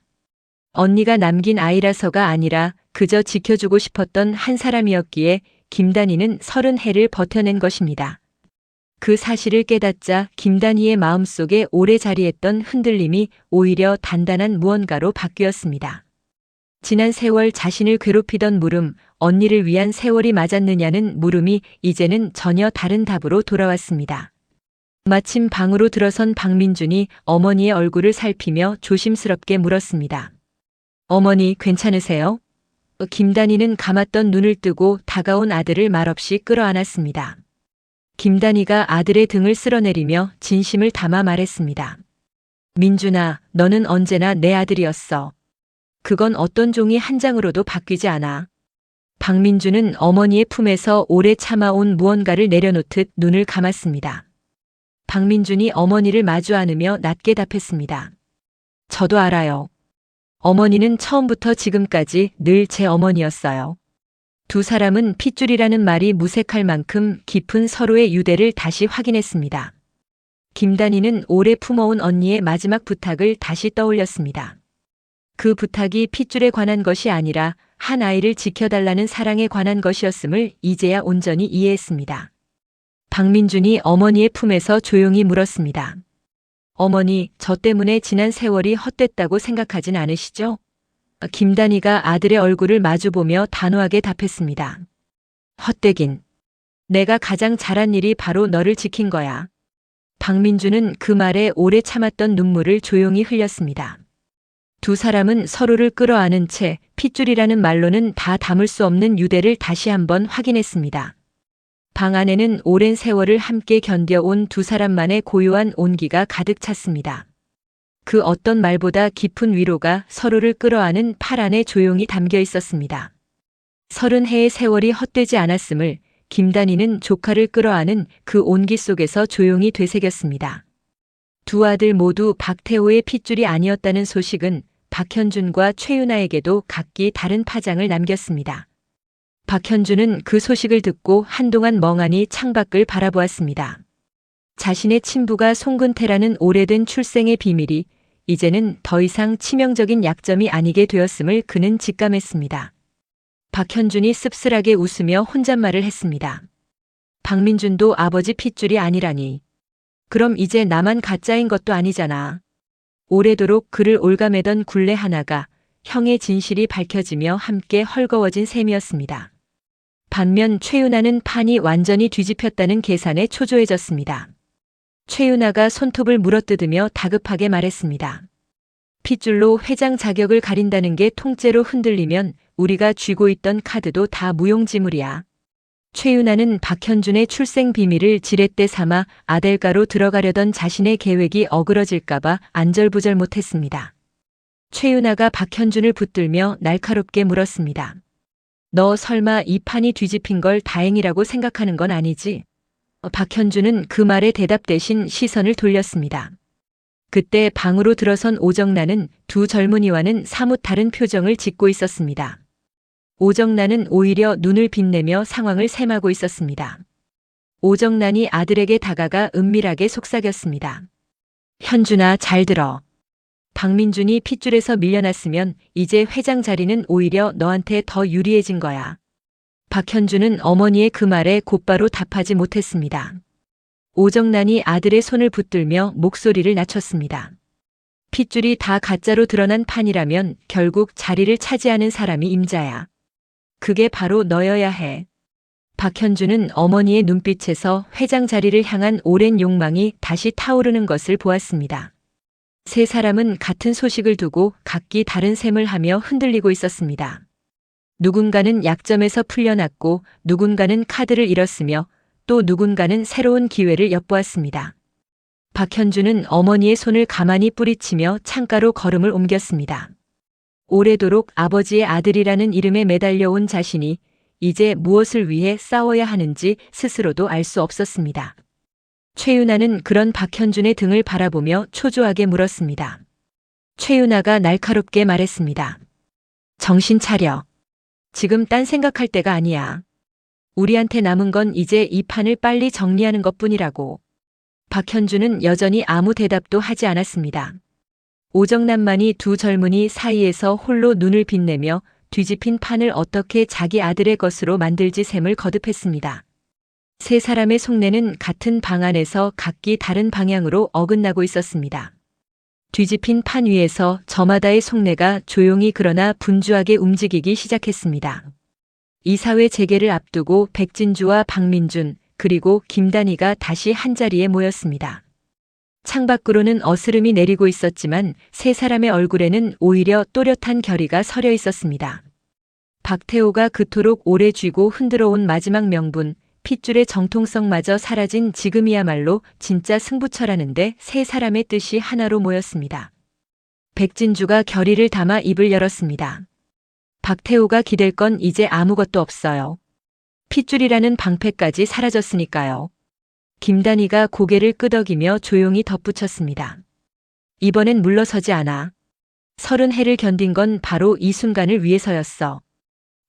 언니가 남긴 아이라서가 아니라 그저 지켜주고 싶었던 한 사람이었기에 김단희는 30해를 버텨낸 것입니다. 그 사실을 깨닫자 김단희의 마음속에 오래 자리했던 흔들림이 오히려 단단한 무언가로 바뀌었습니다. 지난 세월 자신을 괴롭히던 물음, 언니를 위한 세월이 맞았느냐는 물음이 이제는 전혀 다른 답으로 돌아왔습니다. 마침 방으로 들어선 박민준이 어머니의 얼굴을 살피며 조심스럽게 물었습니다. 어머니 괜찮으세요? 김단희는 감았던 눈을 뜨고 다가온 아들을 말없이 끌어안았습니다. 김단희가 아들의 등을 쓸어내리며 진심을 담아 말했습니다. 민준아, 너는 언제나 내 아들이었어. 그건 어떤 종이 한 장으로도 바뀌지 않아. 박민준은 어머니의 품에서 오래 참아온 무언가를 내려놓듯 눈을 감았습니다. 박민준이 어머니를 마주 안으며 낮게 답했습니다. 저도 알아요. 어머니는 처음부터 지금까지 늘 제 어머니였어요. 두 사람은 핏줄이라는 말이 무색할 만큼 깊은 서로의 유대를 다시 확인했습니다. 김단희는 오래 품어온 언니의 마지막 부탁을 다시 떠올렸습니다. 그 부탁이 핏줄에 관한 것이 아니라 한 아이를 지켜달라는 사랑에 관한 것이었음을 이제야 온전히 이해했습니다. 박민준이 어머니의 품에서 조용히 물었습니다. 어머니, 저 때문에 지난 세월이 헛됐다고 생각하진 않으시죠? 김단희가 아들의 얼굴을 마주보며 단호하게 답했습니다. 헛되긴. 내가 가장 잘한 일이 바로 너를 지킨 거야. 박민주는 그 말에 오래 참았던 눈물을 조용히 흘렸습니다. 두 사람은 서로를 끌어안은 채 핏줄이라는 말로는 다 담을 수 없는 유대를 다시 한번 확인했습니다. 방 안에는 오랜 세월을 함께 견뎌온 두 사람만의 고요한 온기가 가득 찼습니다. 그 어떤 말보다 깊은 위로가 서로를 끌어안은 팔 안에 조용히 담겨 있었습니다. 30해의 세월이 헛되지 않았음을 김단희는 조카를 끌어안은 그 온기 속에서 조용히 되새겼습니다. 두 아들 모두 박태호의 핏줄이 아니었다는 소식은 박현준과 최윤아에게도 각기 다른 파장을 남겼습니다. 박현준은 그 소식을 듣고 한동안 멍하니 창밖을 바라보았습니다. 자신의 친부가 송근태라는 오래된 출생의 비밀이 이제는 더 이상 치명적인 약점이 아니게 되었음을 그는 직감했습니다. 박현준이 씁쓸하게 웃으며 혼잣말을 했습니다. 박민준도 아버지 핏줄이 아니라니. 그럼 이제 나만 가짜인 것도 아니잖아. 오래도록 그를 올가매던 굴레 하나가 형의 진실이 밝혀지며 함께 헐거워진 셈이었습니다. 반면 최윤아는 판이 완전히 뒤집혔다는 계산에 초조해졌습니다. 최윤아가 손톱을 물어뜯으며 다급하게 말했습니다. 핏줄로 회장 자격을 가린다는 게 통째로 흔들리면 우리가 쥐고 있던 카드도 다 무용지물이야. 최윤아는 박현준의 출생 비밀을 지렛대 삼아 아델가로 들어가려던 자신의 계획이 어그러질까봐 안절부절 못했습니다. 최윤아가 박현준을 붙들며 날카롭게 물었습니다. 너 설마 이 판이 뒤집힌 걸 다행이라고 생각하는 건 아니지? 박현준은 그 말에 대답 대신 시선을 돌렸습니다. 그때 방으로 들어선 오정란은 두 젊은이와는 사뭇 다른 표정을 짓고 있었습니다. 오정란은 오히려 눈을 빛내며 상황을 셈하고 있었습니다. 오정란이 아들에게 다가가 은밀하게 속삭였습니다. 현준아, 잘 들어. 박민준이 핏줄에서 밀려났으면 이제 회장 자리는 오히려 너한테 더 유리해진 거야. 박현준은 어머니의 그 말에 곧바로 답하지 못했습니다. 오정란이 아들의 손을 붙들며 목소리를 낮췄습니다. 핏줄이 다 가짜로 드러난 판이라면 결국 자리를 차지하는 사람이 임자야. 그게 바로 너여야 해. 박현준은 어머니의 눈빛에서 회장 자리를 향한 오랜 욕망이 다시 타오르는 것을 보았습니다. 세 사람은 같은 소식을 두고 각기 다른 셈을 하며 흔들리고 있었습니다. 누군가는 약점에서 풀려났고 누군가는 카드를 잃었으며 또 누군가는 새로운 기회를 엿보았습니다. 박현준은 어머니의 손을 가만히 뿌리치며 창가로 걸음을 옮겼습니다. 오래도록 아버지의 아들이라는 이름에 매달려온 자신이 이제 무엇을 위해 싸워야 하는지 스스로도 알 수 없었습니다. 최윤아는 그런 박현준의 등을 바라보며 초조하게 물었습니다. 최윤아가 날카롭게 말했습니다. 정신 차려. 지금 딴 생각할 때가 아니야. 우리한테 남은 건 이제 이 판을 빨리 정리하는 것뿐이라고. 박현준은 여전히 아무 대답도 하지 않았습니다. 오정란만이 두 젊은이 사이에서 홀로 눈을 빛내며 뒤집힌 판을 어떻게 자기 아들의 것으로 만들지 셈을 거듭했습니다. 세 사람의 속내는 같은 방 안에서 각기 다른 방향으로 어긋나고 있었습니다. 뒤집힌 판 위에서 저마다의 속내가 조용히 그러나 분주하게 움직이기 시작했습니다. 이사회 재개를 앞두고 백진주와 박민준 그리고 김단희가 다시 한자리에 모였습니다. 창밖으로는 어스름이 내리고 있었지만 세 사람의 얼굴에는 오히려 또렷한 결의가 서려 있었습니다. 박태호가 그토록 오래 쥐고 흔들어온 마지막 명분, 핏줄의 정통성마저 사라진 지금이야말로 진짜 승부처라는데 세 사람의 뜻이 하나로 모였습니다. 백진주가 결의를 담아 입을 열었습니다. 박태호가 기댈 건 이제 아무것도 없어요. 핏줄이라는 방패까지 사라졌으니까요. 김단희가 고개를 끄덕이며 조용히 덧붙였습니다. 이번엔 물러서지 않아. 30해를 견딘 건 바로 이 순간을 위해서였어.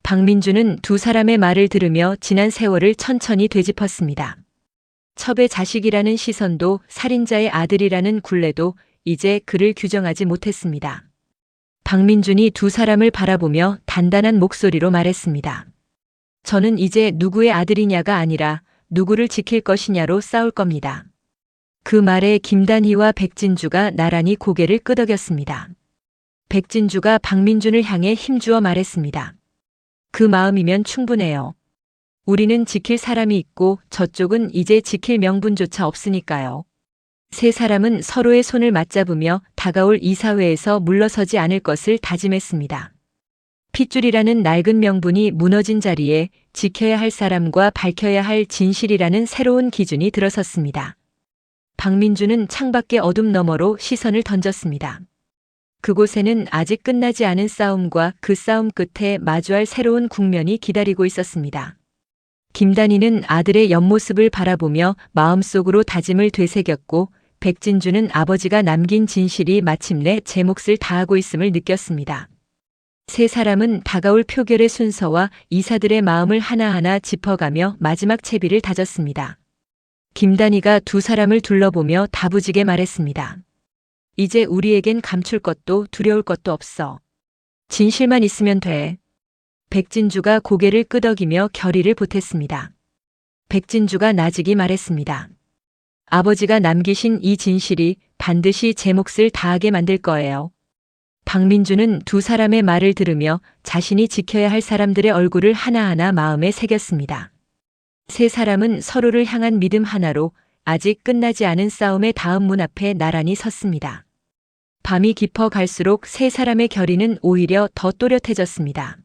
박민주는 두 사람의 말을 들으며 지난 세월을 천천히 되짚었습니다. 첩의 자식이라는 시선도 살인자의 아들이라는 굴레도 이제 그를 규정하지 못했습니다. 박민준이 두 사람을 바라보며 단단한 목소리로 말했습니다. 저는 이제 누구의 아들이냐가 아니라 누구를 지킬 것이냐로 싸울 겁니다. 그 말에 김단희와 백진주가 나란히 고개를 끄덕였습니다. 백진주가 박민준을 향해 힘주어 말했습니다. 그 마음이면 충분해요. 우리는 지킬 사람이 있고 저쪽은 이제 지킬 명분조차 없으니까요. 세 사람은 서로의 손을 맞잡으며 다가올 이사회에서 물러서지 않을 것을 다짐했습니다. 핏줄이라는 낡은 명분이 무너진 자리에 지켜야 할 사람과 밝혀야 할 진실이라는 새로운 기준이 들어섰습니다. 박민준은 창밖의 어둠 너머로 시선을 던졌습니다. 그곳에는 아직 끝나지 않은 싸움과 그 싸움 끝에 마주할 새로운 국면이 기다리고 있었습니다. 김단희는 아들의 옆모습을 바라보며 마음속으로 다짐을 되새겼고 백진주는 아버지가 남긴 진실이 마침내 제 몫을 다하고 있음을 느꼈습니다. 세 사람은 다가올 표결의 순서와 이사들의 마음을 하나하나 짚어가며 마지막 채비를 다졌습니다. 김단희가 두 사람을 둘러보며 다부지게 말했습니다. 이제 우리에겐 감출 것도 두려울 것도 없어. 진실만 있으면 돼. 백진주가 고개를 끄덕이며 결의를 보탰습니다. 백진주가 나직이 말했습니다. 아버지가 남기신 이 진실이 반드시 제 몫을 다하게 만들 거예요. 박민주는 두 사람의 말을 들으며 자신이 지켜야 할 사람들의 얼굴을 하나하나 마음에 새겼습니다. 세 사람은 서로를 향한 믿음 하나로 아직 끝나지 않은 싸움의 다음 문 앞에 나란히 섰습니다. 밤이 깊어 갈수록 세 사람의 결의는 오히려 더 또렷해졌습니다.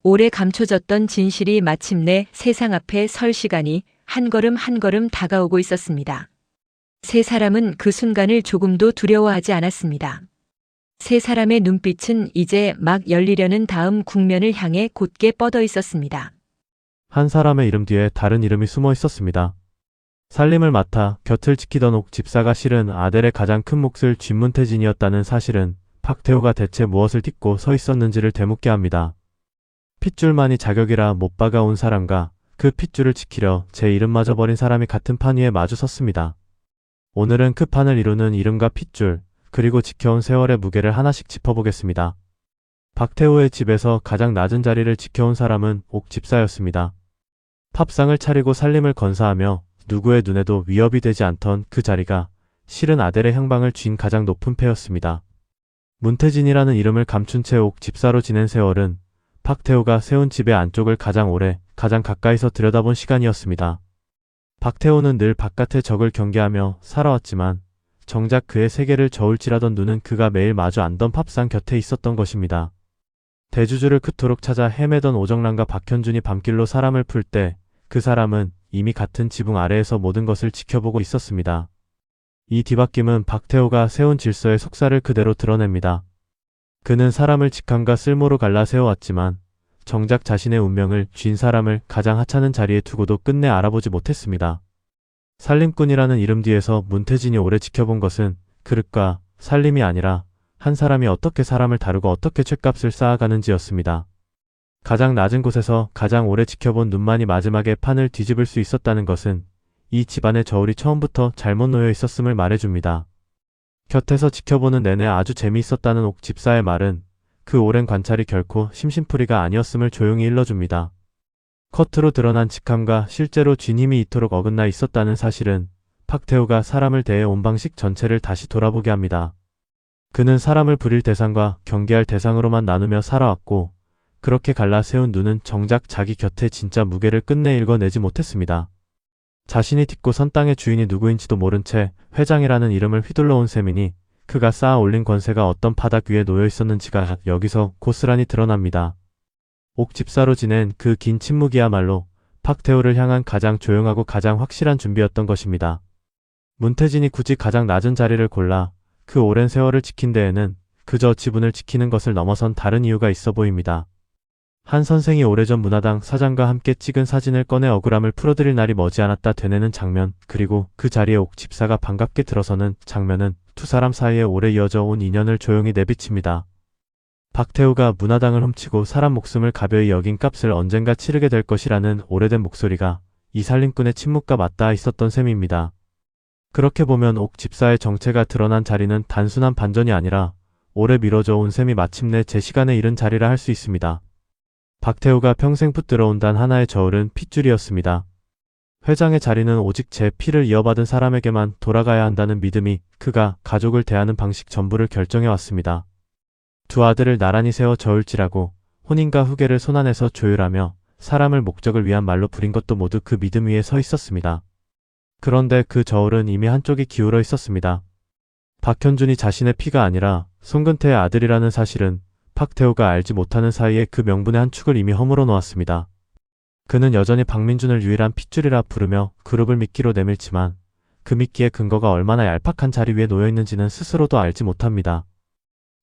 오래 감춰졌던 진실이 마침내 세상 앞에 설 시간이 한 걸음 한 걸음 다가오고 있었습니다. 세 사람은 그 순간을 조금도 두려워하지 않았습니다. 세 사람의 눈빛은 이제 막 열리려는 다음 국면을 향해 곧게 뻗어 있었습니다. 한 사람의 이름 뒤에 다른 이름이 숨어 있었습니다. 살림을 맡아 곁을 지키던 옥 집사가 실은 아델의 가장 큰 몫을 쥔 문태진이었다는 사실은 박태호가 대체 무엇을 딛고 서 있었는지를 되묻게 합니다. 핏줄만이 자격이라 못 박아온 사람과 그 핏줄을 지키려 제 이름마저 버린 사람이 같은 판 위에 마주 섰습니다. 오늘은 그 판을 이루는 이름과 핏줄, 그리고 지켜온 세월의 무게를 하나씩 짚어보겠습니다. 박태호의 집에서 가장 낮은 자리를 지켜온 사람은 옥 집사였습니다. 팝상을 차리고 살림을 건사하며 누구의 눈에도 위협이 되지 않던 그 자리가 실은 아델의 향방을 쥔 가장 높은 패였습니다. 문태진이라는 이름을 감춘 채 옥 집사로 지낸 세월은 박태호가 세운 집의 안쪽을 가장 오래, 가장 가까이서 들여다본 시간이었습니다. 박태호는 늘 바깥의 적을 경계하며 살아왔지만 정작 그의 세계를 저울질하던 눈은 그가 매일 마주 앉던 팝상 곁에 있었던 것입니다. 대주주를 그토록 찾아 헤매던 오정란과 박현준이 밤길로 사람을 풀 때 그 사람은 이미 같은 지붕 아래에서 모든 것을 지켜보고 있었습니다. 이 뒤바뀜은 박태호가 세운 질서의 속살을 그대로 드러냅니다. 그는 사람을 직함과 쓸모로 갈라 세워왔지만 정작 자신의 운명을 쥔 사람을 가장 하찮은 자리에 두고도 끝내 알아보지 못했습니다. 살림꾼이라는 이름 뒤에서 문태진이 오래 지켜본 것은 그릇과 살림이 아니라 한 사람이 어떻게 사람을 다루고 어떻게 죗값을 쌓아가는지였습니다. 가장 낮은 곳에서 가장 오래 지켜본 눈만이 마지막에 판을 뒤집을 수 있었다는 것은 이 집안의 저울이 처음부터 잘못 놓여 있었음을 말해줍니다. 곁에서 지켜보는 내내 아주 재미있었다는 옥 집사의 말은 그 오랜 관찰이 결코 심심풀이가 아니었음을 조용히 일러줍니다. 겉으로 드러난 직함과 실제로 쥔 힘이 이토록 어긋나 있었다는 사실은 박태호가 사람을 대해 온 방식 전체를 다시 돌아보게 합니다. 그는 사람을 부릴 대상과 경계할 대상으로만 나누며 살아왔고 그렇게 갈라 세운 눈은 정작 자기 곁에 진짜 무게를 끝내 읽어내지 못했습니다. 자신이 딛고 선 땅의 주인이 누구인지도 모른 채 회장이라는 이름을 휘둘러온 셈이니 그가 쌓아 올린 권세가 어떤 바닥 위에 놓여 있었는지가 여기서 고스란히 드러납니다. 옥 집사로 지낸 그 긴 침묵이야말로 박태호를 향한 가장 조용하고 가장 확실한 준비였던 것입니다. 문태진이 굳이 가장 낮은 자리를 골라 그 오랜 세월을 지킨 데에는 그저 지분을 지키는 것을 넘어선 다른 이유가 있어 보입니다. 한 선생이 오래전 문화당 사장과 함께 찍은 사진을 꺼내 억울함을 풀어드릴 날이 머지않았다 되뇌는 장면, 그리고 그 자리에 옥 집사가 반갑게 들어서는 장면은 두 사람 사이에 오래 이어져 온 인연을 조용히 내비칩니다. 박태호가 문화당을 훔치고 사람 목숨을 가벼이 여긴 값을 언젠가 치르게 될 것이라는 오래된 목소리가 이 살림꾼의 침묵과 맞닿아 있었던 셈입니다. 그렇게 보면 옥 집사의 정체가 드러난 자리는 단순한 반전이 아니라 오래 미뤄져 온 셈이 마침내 제 시간에 이른 자리라 할 수 있습니다. 박태우가 평생 붙들어온 단 하나의 저울은 핏줄이었습니다. 회장의 자리는 오직 제 피를 이어받은 사람에게만 돌아가야 한다는 믿음이 그가 가족을 대하는 방식 전부를 결정해 왔습니다. 두 아들을 나란히 세워 저울질하고 혼인과 후계를 손안에서 조율하며 사람을 목적을 위한 말로 부린 것도 모두 그 믿음 위에 서 있었습니다. 그런데 그 저울은 이미 한쪽이 기울어 있었습니다. 박현준이 자신의 피가 아니라 송근태의 아들이라는 사실은 박태우가 알지 못하는 사이에 그 명분의 한 축을 이미 허물어 놓았습니다. 그는 여전히 박민준을 유일한 핏줄이라 부르며 그룹을 미끼로 내밀지만 그 미끼의 근거가 얼마나 얄팍한 자리 위에 놓여 있는지는 스스로도 알지 못합니다.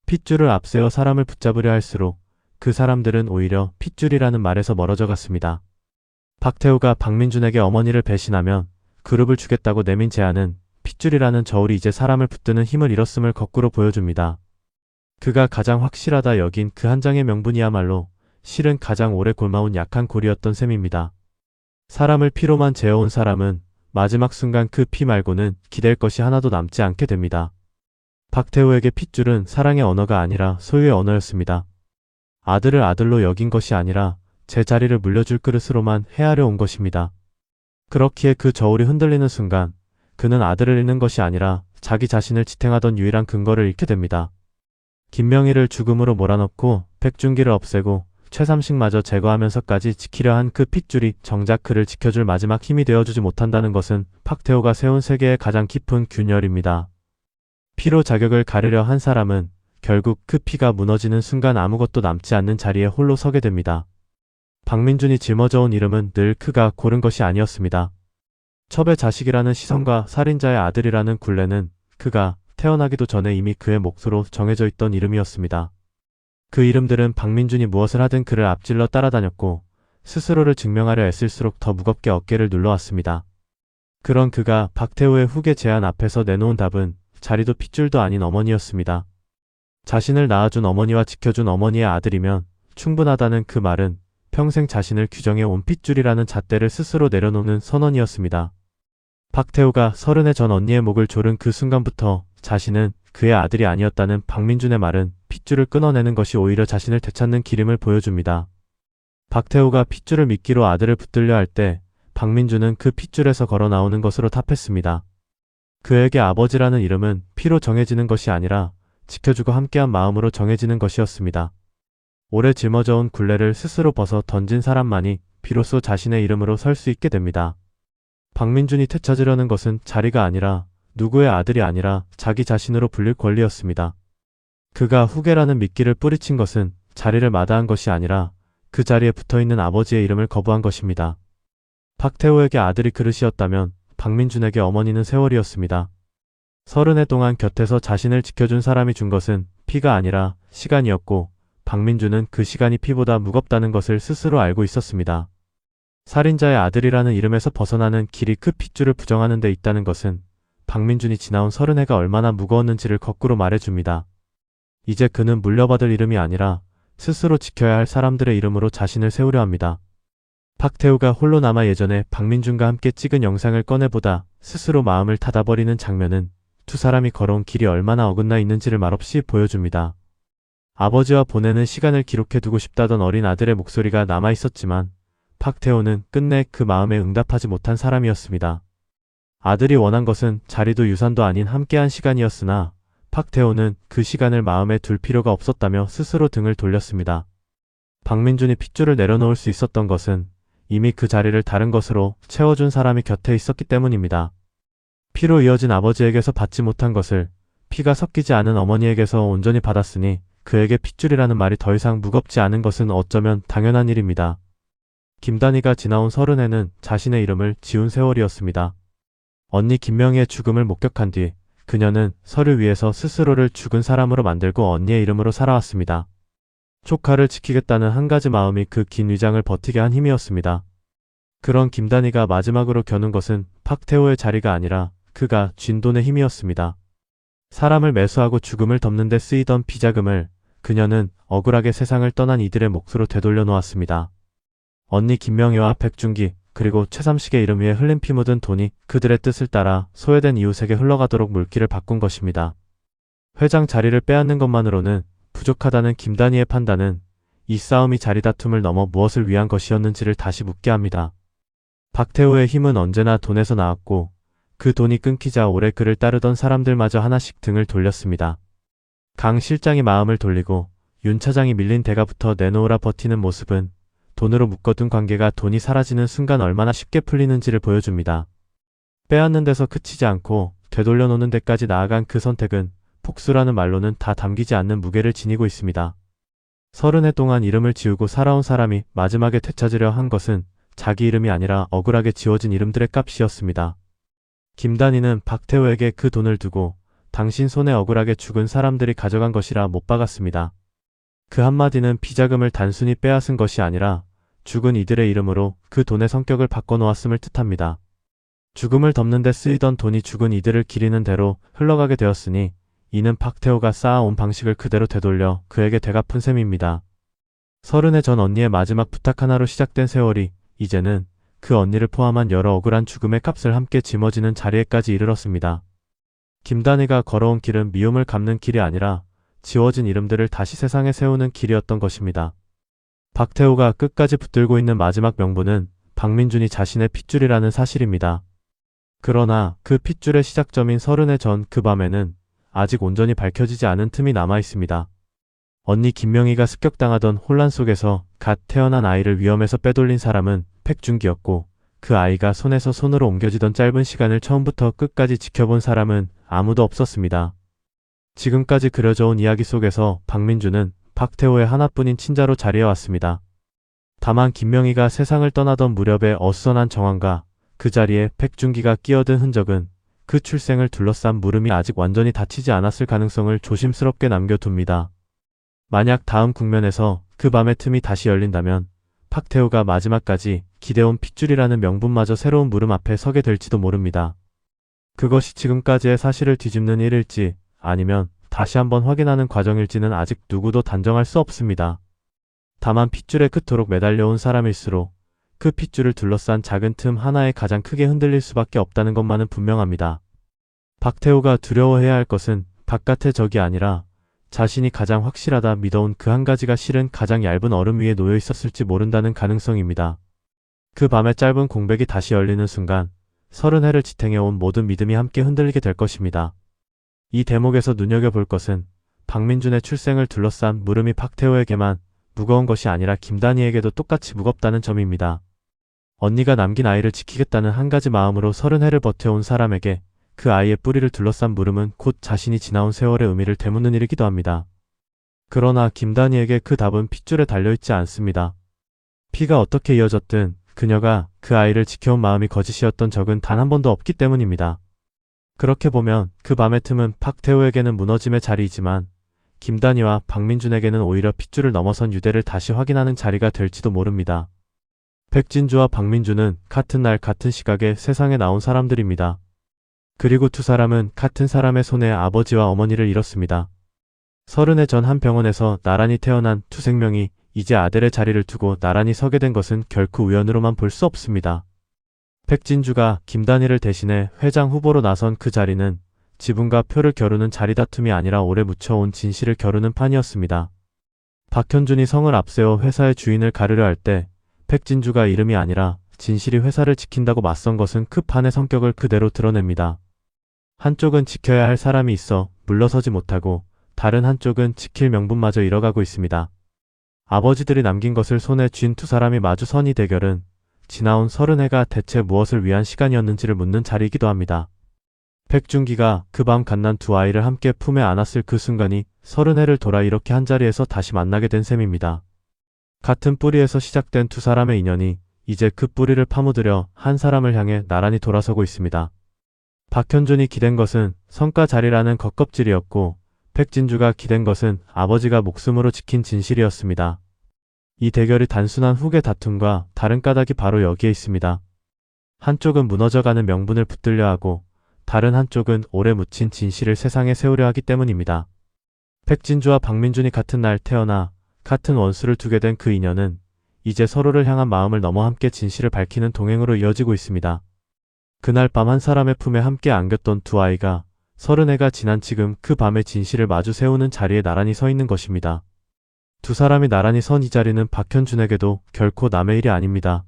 핏줄을 앞세워 사람을 붙잡으려 할수록 그 사람들은 오히려 핏줄이라는 말에서 멀어져 갔습니다. 박태우가 박민준에게 어머니를 배신하면 그룹을 주겠다고 내민 제안은 핏줄이라는 저울이 이제 사람을 붙드는 힘을 잃었음을 거꾸로 보여줍니다. 그가 가장 확실하다 여긴 그 한 장의 명분이야말로 실은 가장 오래 골마온 약한 골이었던 셈입니다. 사람을 피로만 재어온 사람은 마지막 순간 그 피 말고는 기댈 것이 하나도 남지 않게 됩니다. 박태우에게 핏줄은 사랑의 언어가 아니라 소유의 언어였습니다. 아들을 아들로 여긴 것이 아니라 제 자리를 물려줄 그릇으로만 헤아려 온 것입니다. 그렇기에 그 저울이 흔들리는 순간 그는 아들을 잃는 것이 아니라 자기 자신을 지탱하던 유일한 근거를 잃게 됩니다. 김명희를 죽음으로 몰아넣고 백준기를 없애고 최삼식마저 제거하면서까지 지키려 한 그 핏줄이 정작 그를 지켜줄 마지막 힘이 되어주지 못한다는 것은 박태우가 세운 세계의 가장 깊은 균열입니다. 피로 자격을 가르려 한 사람은 결국 그 피가 무너지는 순간 아무것도 남지 않는 자리에 홀로 서게 됩니다. 박민준이 짊어져온 이름은 늘 그가 고른 것이 아니었습니다. 첩의 자식이라는 시선과 살인자의 아들이라는 굴레는 그가 태어나기도 전에 이미 그의 몫으로 정해져 있던 이름이었습니다. 그 이름들은 박민준이 무엇을 하든 그를 앞질러 따라다녔고 스스로를 증명하려 애쓸수록 더 무겁게 어깨를 눌러왔습니다. 그런 그가 박태우의 후계 제안 앞에서 내놓은 답은 자리도 핏줄도 아닌 어머니였습니다. 자신을 낳아준 어머니와 지켜준 어머니의 아들이면 충분하다는 그 말은 평생 자신을 규정해 온 핏줄이라는 잣대를 스스로 내려놓는 선언이었습니다. 박태우가 30의 전 언니의 목을 조른 그 순간부터 자신은 그의 아들이 아니었다는 박민준의 말은 핏줄을 끊어내는 것이 오히려 자신을 되찾는 기름을 보여줍니다. 박태우가 핏줄을 미끼로 아들을 붙들려 할 때 박민준은 그 핏줄에서 걸어 나오는 것으로 답했습니다. 그에게 아버지라는 이름은 피로 정해지는 것이 아니라 지켜주고 함께한 마음으로 정해지는 것이었습니다. 오래 짊어져온 굴레를 스스로 벗어 던진 사람만이 비로소 자신의 이름으로 설 수 있게 됩니다. 박민준이 되찾으려는 것은 자리가 아니라 누구의 아들이 아니라 자기 자신으로 불릴 권리였습니다. 그가 후계라는 미끼를 뿌리친 것은 자리를 마다한 것이 아니라 그 자리에 붙어있는 아버지의 이름을 거부한 것입니다. 박태우에게 아들이 그릇이었다면 박민준에게 어머니는 세월이었습니다. 30해 동안 곁에서 자신을 지켜준 사람이 준 것은 피가 아니라 시간이었고 박민준은 그 시간이 피보다 무겁다는 것을 스스로 알고 있었습니다. 살인자의 아들이라는 이름에서 벗어나는 길이 그 핏줄을 부정하는 데 있다는 것은 박민준이 지나온 30해가 얼마나 무거웠는지를 거꾸로 말해줍니다. 이제 그는 물려받을 이름이 아니라 스스로 지켜야 할 사람들의 이름으로 자신을 세우려 합니다. 박태우가 홀로 남아 예전에 박민준과 함께 찍은 영상을 꺼내보다 스스로 마음을 닫아버리는 장면은 두 사람이 걸어온 길이 얼마나 어긋나 있는지를 말없이 보여줍니다. 아버지와 보내는 시간을 기록해두고 싶다던 어린 아들의 목소리가 남아있었지만 박태우는 끝내 그 마음에 응답하지 못한 사람이었습니다. 아들이 원한 것은 자리도 유산도 아닌 함께한 시간이었으나 박태우는 그 시간을 마음에 둘 필요가 없었다며 스스로 등을 돌렸습니다. 박민준이 핏줄을 내려놓을 수 있었던 것은 이미 그 자리를 다른 것으로 채워준 사람이 곁에 있었기 때문입니다. 피로 이어진 아버지에게서 받지 못한 것을 피가 섞이지 않은 어머니에게서 온전히 받았으니 그에게 핏줄이라는 말이 더 이상 무겁지 않은 것은 어쩌면 당연한 일입니다. 김단희가 지나온 30해는 자신의 이름을 지운 세월이었습니다. 언니 김명희의 죽음을 목격한 뒤 그녀는 서류 위에서 스스로를 죽은 사람으로 만들고 언니의 이름으로 살아왔습니다. 조카를 지키겠다는 한 가지 마음이 그 긴 위장을 버티게 한 힘이었습니다. 그런 김단희가 마지막으로 겨눈 것은 박태우의 자리가 아니라 그가 쥔 돈의 힘이었습니다. 사람을 매수하고 죽음을 덮는 데 쓰이던 비자금을 그녀는 억울하게 세상을 떠난 이들의 몫으로 되돌려 놓았습니다. 언니 김명희와 백준기 그리고 최삼식의 이름 위에 흘린 피 묻은 돈이 그들의 뜻을 따라 소외된 이웃에게 흘러가도록 물길을 바꾼 것입니다. 회장 자리를 빼앗는 것만으로는 부족하다는 김단희의 판단은 이 싸움이 자리다툼을 넘어 무엇을 위한 것이었는지를 다시 묻게 합니다. 박태호의 힘은 언제나 돈에서 나왔고 그 돈이 끊기자 오래 그를 따르던 사람들마저 하나씩 등을 돌렸습니다. 강 실장이 마음을 돌리고 윤 차장이 밀린 대가부터 내놓으라 버티는 모습은 돈으로 묶어둔 관계가 돈이 사라지는 순간 얼마나 쉽게 풀리는지를 보여줍니다. 빼앗는 데서 그치지 않고 되돌려 놓는 데까지 나아간 그 선택은 복수라는 말로는 다 담기지 않는 무게를 지니고 있습니다. 30해 동안 이름을 지우고 살아온 사람이 마지막에 되찾으려 한 것은 자기 이름이 아니라 억울하게 지워진 이름들의 값이었습니다. 김단희는 박태호에게 그 돈을 두고 당신 손에 억울하게 죽은 사람들이 가져간 것이라 못 박았습니다. 그 한마디는 비자금을 단순히 빼앗은 것이 아니라 죽은 이들의 이름으로 그 돈의 성격을 바꿔놓았음을 뜻합니다. 죽음을 덮는 데 쓰이던 돈이 죽은 이들을 기리는 대로 흘러가게 되었으니 이는 박태호가 쌓아온 방식을 그대로 되돌려 그에게 되갚은 셈입니다. 30해 전 언니의 마지막 부탁 하나로 시작된 세월이 이제는 그 언니를 포함한 여러 억울한 죽음의 값을 함께 짊어지는 자리에까지 이르렀습니다. 김단희가 걸어온 길은 미움을 갚는 길이 아니라 지워진 이름들을 다시 세상에 세우는 길이었던 것입니다. 박태호가 끝까지 붙들고 있는 마지막 명분은 박민준이 자신의 핏줄이라는 사실입니다. 그러나 그 핏줄의 시작점인 30해 전 그 밤에는 아직 온전히 밝혀지지 않은 틈이 남아 있습니다. 언니 김명희가 습격당하던 혼란 속에서 갓 태어난 아이를 위험에서 빼돌린 사람은 백준기였고 그 아이가 손에서 손으로 옮겨지던 짧은 시간을 처음부터 끝까지 지켜본 사람은 아무도 없었습니다. 지금까지 그려져 온 이야기 속에서 박민준은 박태호의 하나뿐인 친자로 자리해 왔습니다. 다만 김명희가 세상을 떠나던 무렵의 어수선한 정황과 그 자리에 백준기가 끼어든 흔적은 그 출생을 둘러싼 물음이 아직 완전히 닫히지 않았을 가능성을 조심스럽게 남겨둡니다. 만약 다음 국면에서 그 밤의 틈이 다시 열린다면 박태호가 마지막까지 기대온 핏줄이라는 명분마저 새로운 물음 앞에 서게 될지도 모릅니다. 그것이 지금까지의 사실을 뒤집는 일일지 아니면 다시 한번 확인하는 과정일지는 아직 누구도 단정할 수 없습니다. 다만 핏줄에 그토록 매달려온 사람일수록 그 핏줄을 둘러싼 작은 틈 하나에 가장 크게 흔들릴 수밖에 없다는 것만은 분명합니다. 박태호가 두려워해야 할 것은 바깥의 적이 아니라 자신이 가장 확실하다 믿어온 그 한 가지가 실은 가장 얇은 얼음 위에 놓여 있었을지 모른다는 가능성입니다. 그 밤의 짧은 공백이 다시 열리는 순간 30해를 지탱해온 모든 믿음이 함께 흔들리게 될 것입니다. 이 대목에서 눈여겨볼 것은 박민준의 출생을 둘러싼 물음이 박태호에게만 무거운 것이 아니라 김단희에게도 똑같이 무겁다는 점입니다. 언니가 남긴 아이를 지키겠다는 한 가지 마음으로 30해를 버텨온 사람에게 그 아이의 뿌리를 둘러싼 물음은 곧 자신이 지나온 세월의 의미를 되묻는 일이기도 합니다. 그러나 김단희에게 그 답은 핏줄에 달려있지 않습니다. 피가 어떻게 이어졌든 그녀가 그 아이를 지켜온 마음이 거짓이었던 적은 단 한 번도 없기 때문입니다. 그렇게 보면 그 밤의 틈은 박태호에게는 무너짐의 자리이지만 김단희와 박민준에게는 오히려 핏줄을 넘어선 유대를 다시 확인하는 자리가 될지도 모릅니다. 백진주와 박민준은 같은 날 같은 시각에 세상에 나온 사람들입니다. 그리고 두 사람은 같은 사람의 손에 아버지와 어머니를 잃었습니다. 30해 전 한 병원에서 나란히 태어난 두 생명이 이제 아델의 자리를 두고 나란히 서게 된 것은 결코 우연으로만 볼 수 없습니다. 백진주가 김단희를 대신해 회장 후보로 나선 그 자리는 지분과 표를 겨루는 자리다툼이 아니라 오래 묻혀온 진실을 겨루는 판이었습니다. 박현준이 성을 앞세워 회사의 주인을 가르려 할 때 백진주가 이름이 아니라 진실이 회사를 지킨다고 맞선 것은 그 판의 성격을 그대로 드러냅니다. 한쪽은 지켜야 할 사람이 있어 물러서지 못하고 다른 한쪽은 지킬 명분마저 잃어가고 있습니다. 아버지들이 남긴 것을 손에 쥔 두 사람이 마주 선 이 대결은 지나온 30해가 대체 무엇을 위한 시간이었는지를 묻는 자리이기도 합니다. 백준기가 그 밤 갓난 두 아이를 함께 품에 안았을 그 순간이 30해를 돌아 이렇게 한자리에서 다시 만나게 된 셈입니다. 같은 뿌리에서 시작된 두 사람의 인연이 이제 그 뿌리를 파묻으려 한 사람을 향해 나란히 돌아서고 있습니다. 박현준이 기댄 것은 성과 자리라는 겉껍질이었고 백진주가 기댄 것은 아버지가 목숨으로 지킨 진실이었습니다. 이 대결이 단순한 후계 다툼과 다른 까닭이 바로 여기에 있습니다. 한쪽은 무너져가는 명분을 붙들려 하고 다른 한쪽은 오래 묻힌 진실을 세상에 세우려 하기 때문입니다. 백진주와 박민준이 같은 날 태어나 같은 원수를 두게 된 그 인연은 이제 서로를 향한 마음을 넘어 함께 진실을 밝히는 동행으로 이어지고 있습니다. 그날 밤 한 사람의 품에 함께 안겼던 두 아이가 30해가 지난 지금 그 밤의 진실을 마주 세우는 자리에 나란히 서 있는 것입니다. 두 사람이 나란히 선 이 자리는 박현준에게도 결코 남의 일이 아닙니다.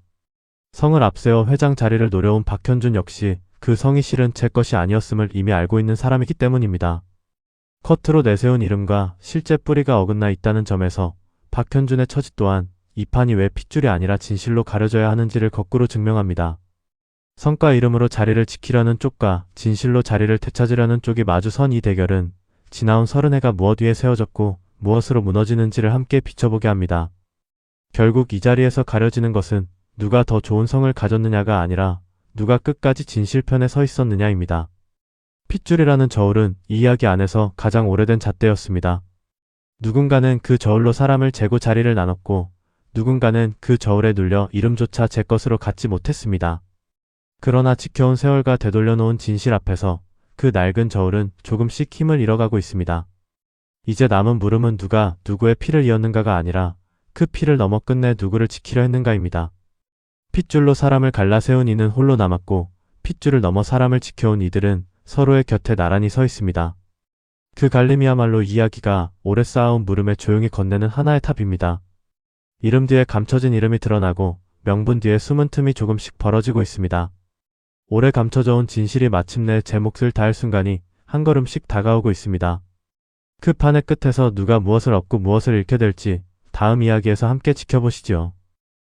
성을 앞세워 회장 자리를 노려온 박현준 역시 그 성이 실은 제 것이 아니었음을 이미 알고 있는 사람이기 때문입니다. 커트로 내세운 이름과 실제 뿌리가 어긋나 있다는 점에서 박현준의 처지 또한 이 판이 왜 핏줄이 아니라 진실로 가려져야 하는지를 거꾸로 증명합니다. 성과 이름으로 자리를 지키려는 쪽과 진실로 자리를 되찾으려는 쪽이 마주 선 이 대결은 지나온 30해가 무엇 위에 세워졌고 무엇으로 무너지는지를 함께 비춰보게 합니다. 결국 이 자리에서 가려지는 것은 누가 더 좋은 성을 가졌느냐가 아니라 누가 끝까지 진실편에 서 있었느냐입니다. 핏줄이라는 저울은 이 이야기 안에서 가장 오래된 잣대였습니다. 누군가는 그 저울로 사람을 재고 자리를 나눴고 누군가는 그 저울에 눌려 이름조차 제 것으로 갖지 못했습니다. 그러나 지켜온 세월과 되돌려 놓은 진실 앞에서 그 낡은 저울은 조금씩 힘을 잃어가고 있습니다. 이제 남은 물음은 누가 누구의 피를 이었는가가 아니라 그 피를 넘어 끝내 누구를 지키려 했는가입니다. 핏줄로 사람을 갈라 세운 이는 홀로 남았고 핏줄을 넘어 사람을 지켜온 이들은 서로의 곁에 나란히 서 있습니다. 그 갈림이야말로 이야기가 오래 쌓아온 물음에 조용히 건네는 하나의 탑입니다. 이름 뒤에 감춰진 이름이 드러나고 명분 뒤에 숨은 틈이 조금씩 벌어지고 있습니다. 오래 감춰져 온 진실이 마침내 제 몫을 다할 순간이 한 걸음씩 다가오고 있습니다. 그 판의 끝에서 누가 무엇을 얻고 무엇을 잃게 될지 다음 이야기에서 함께 지켜보시죠.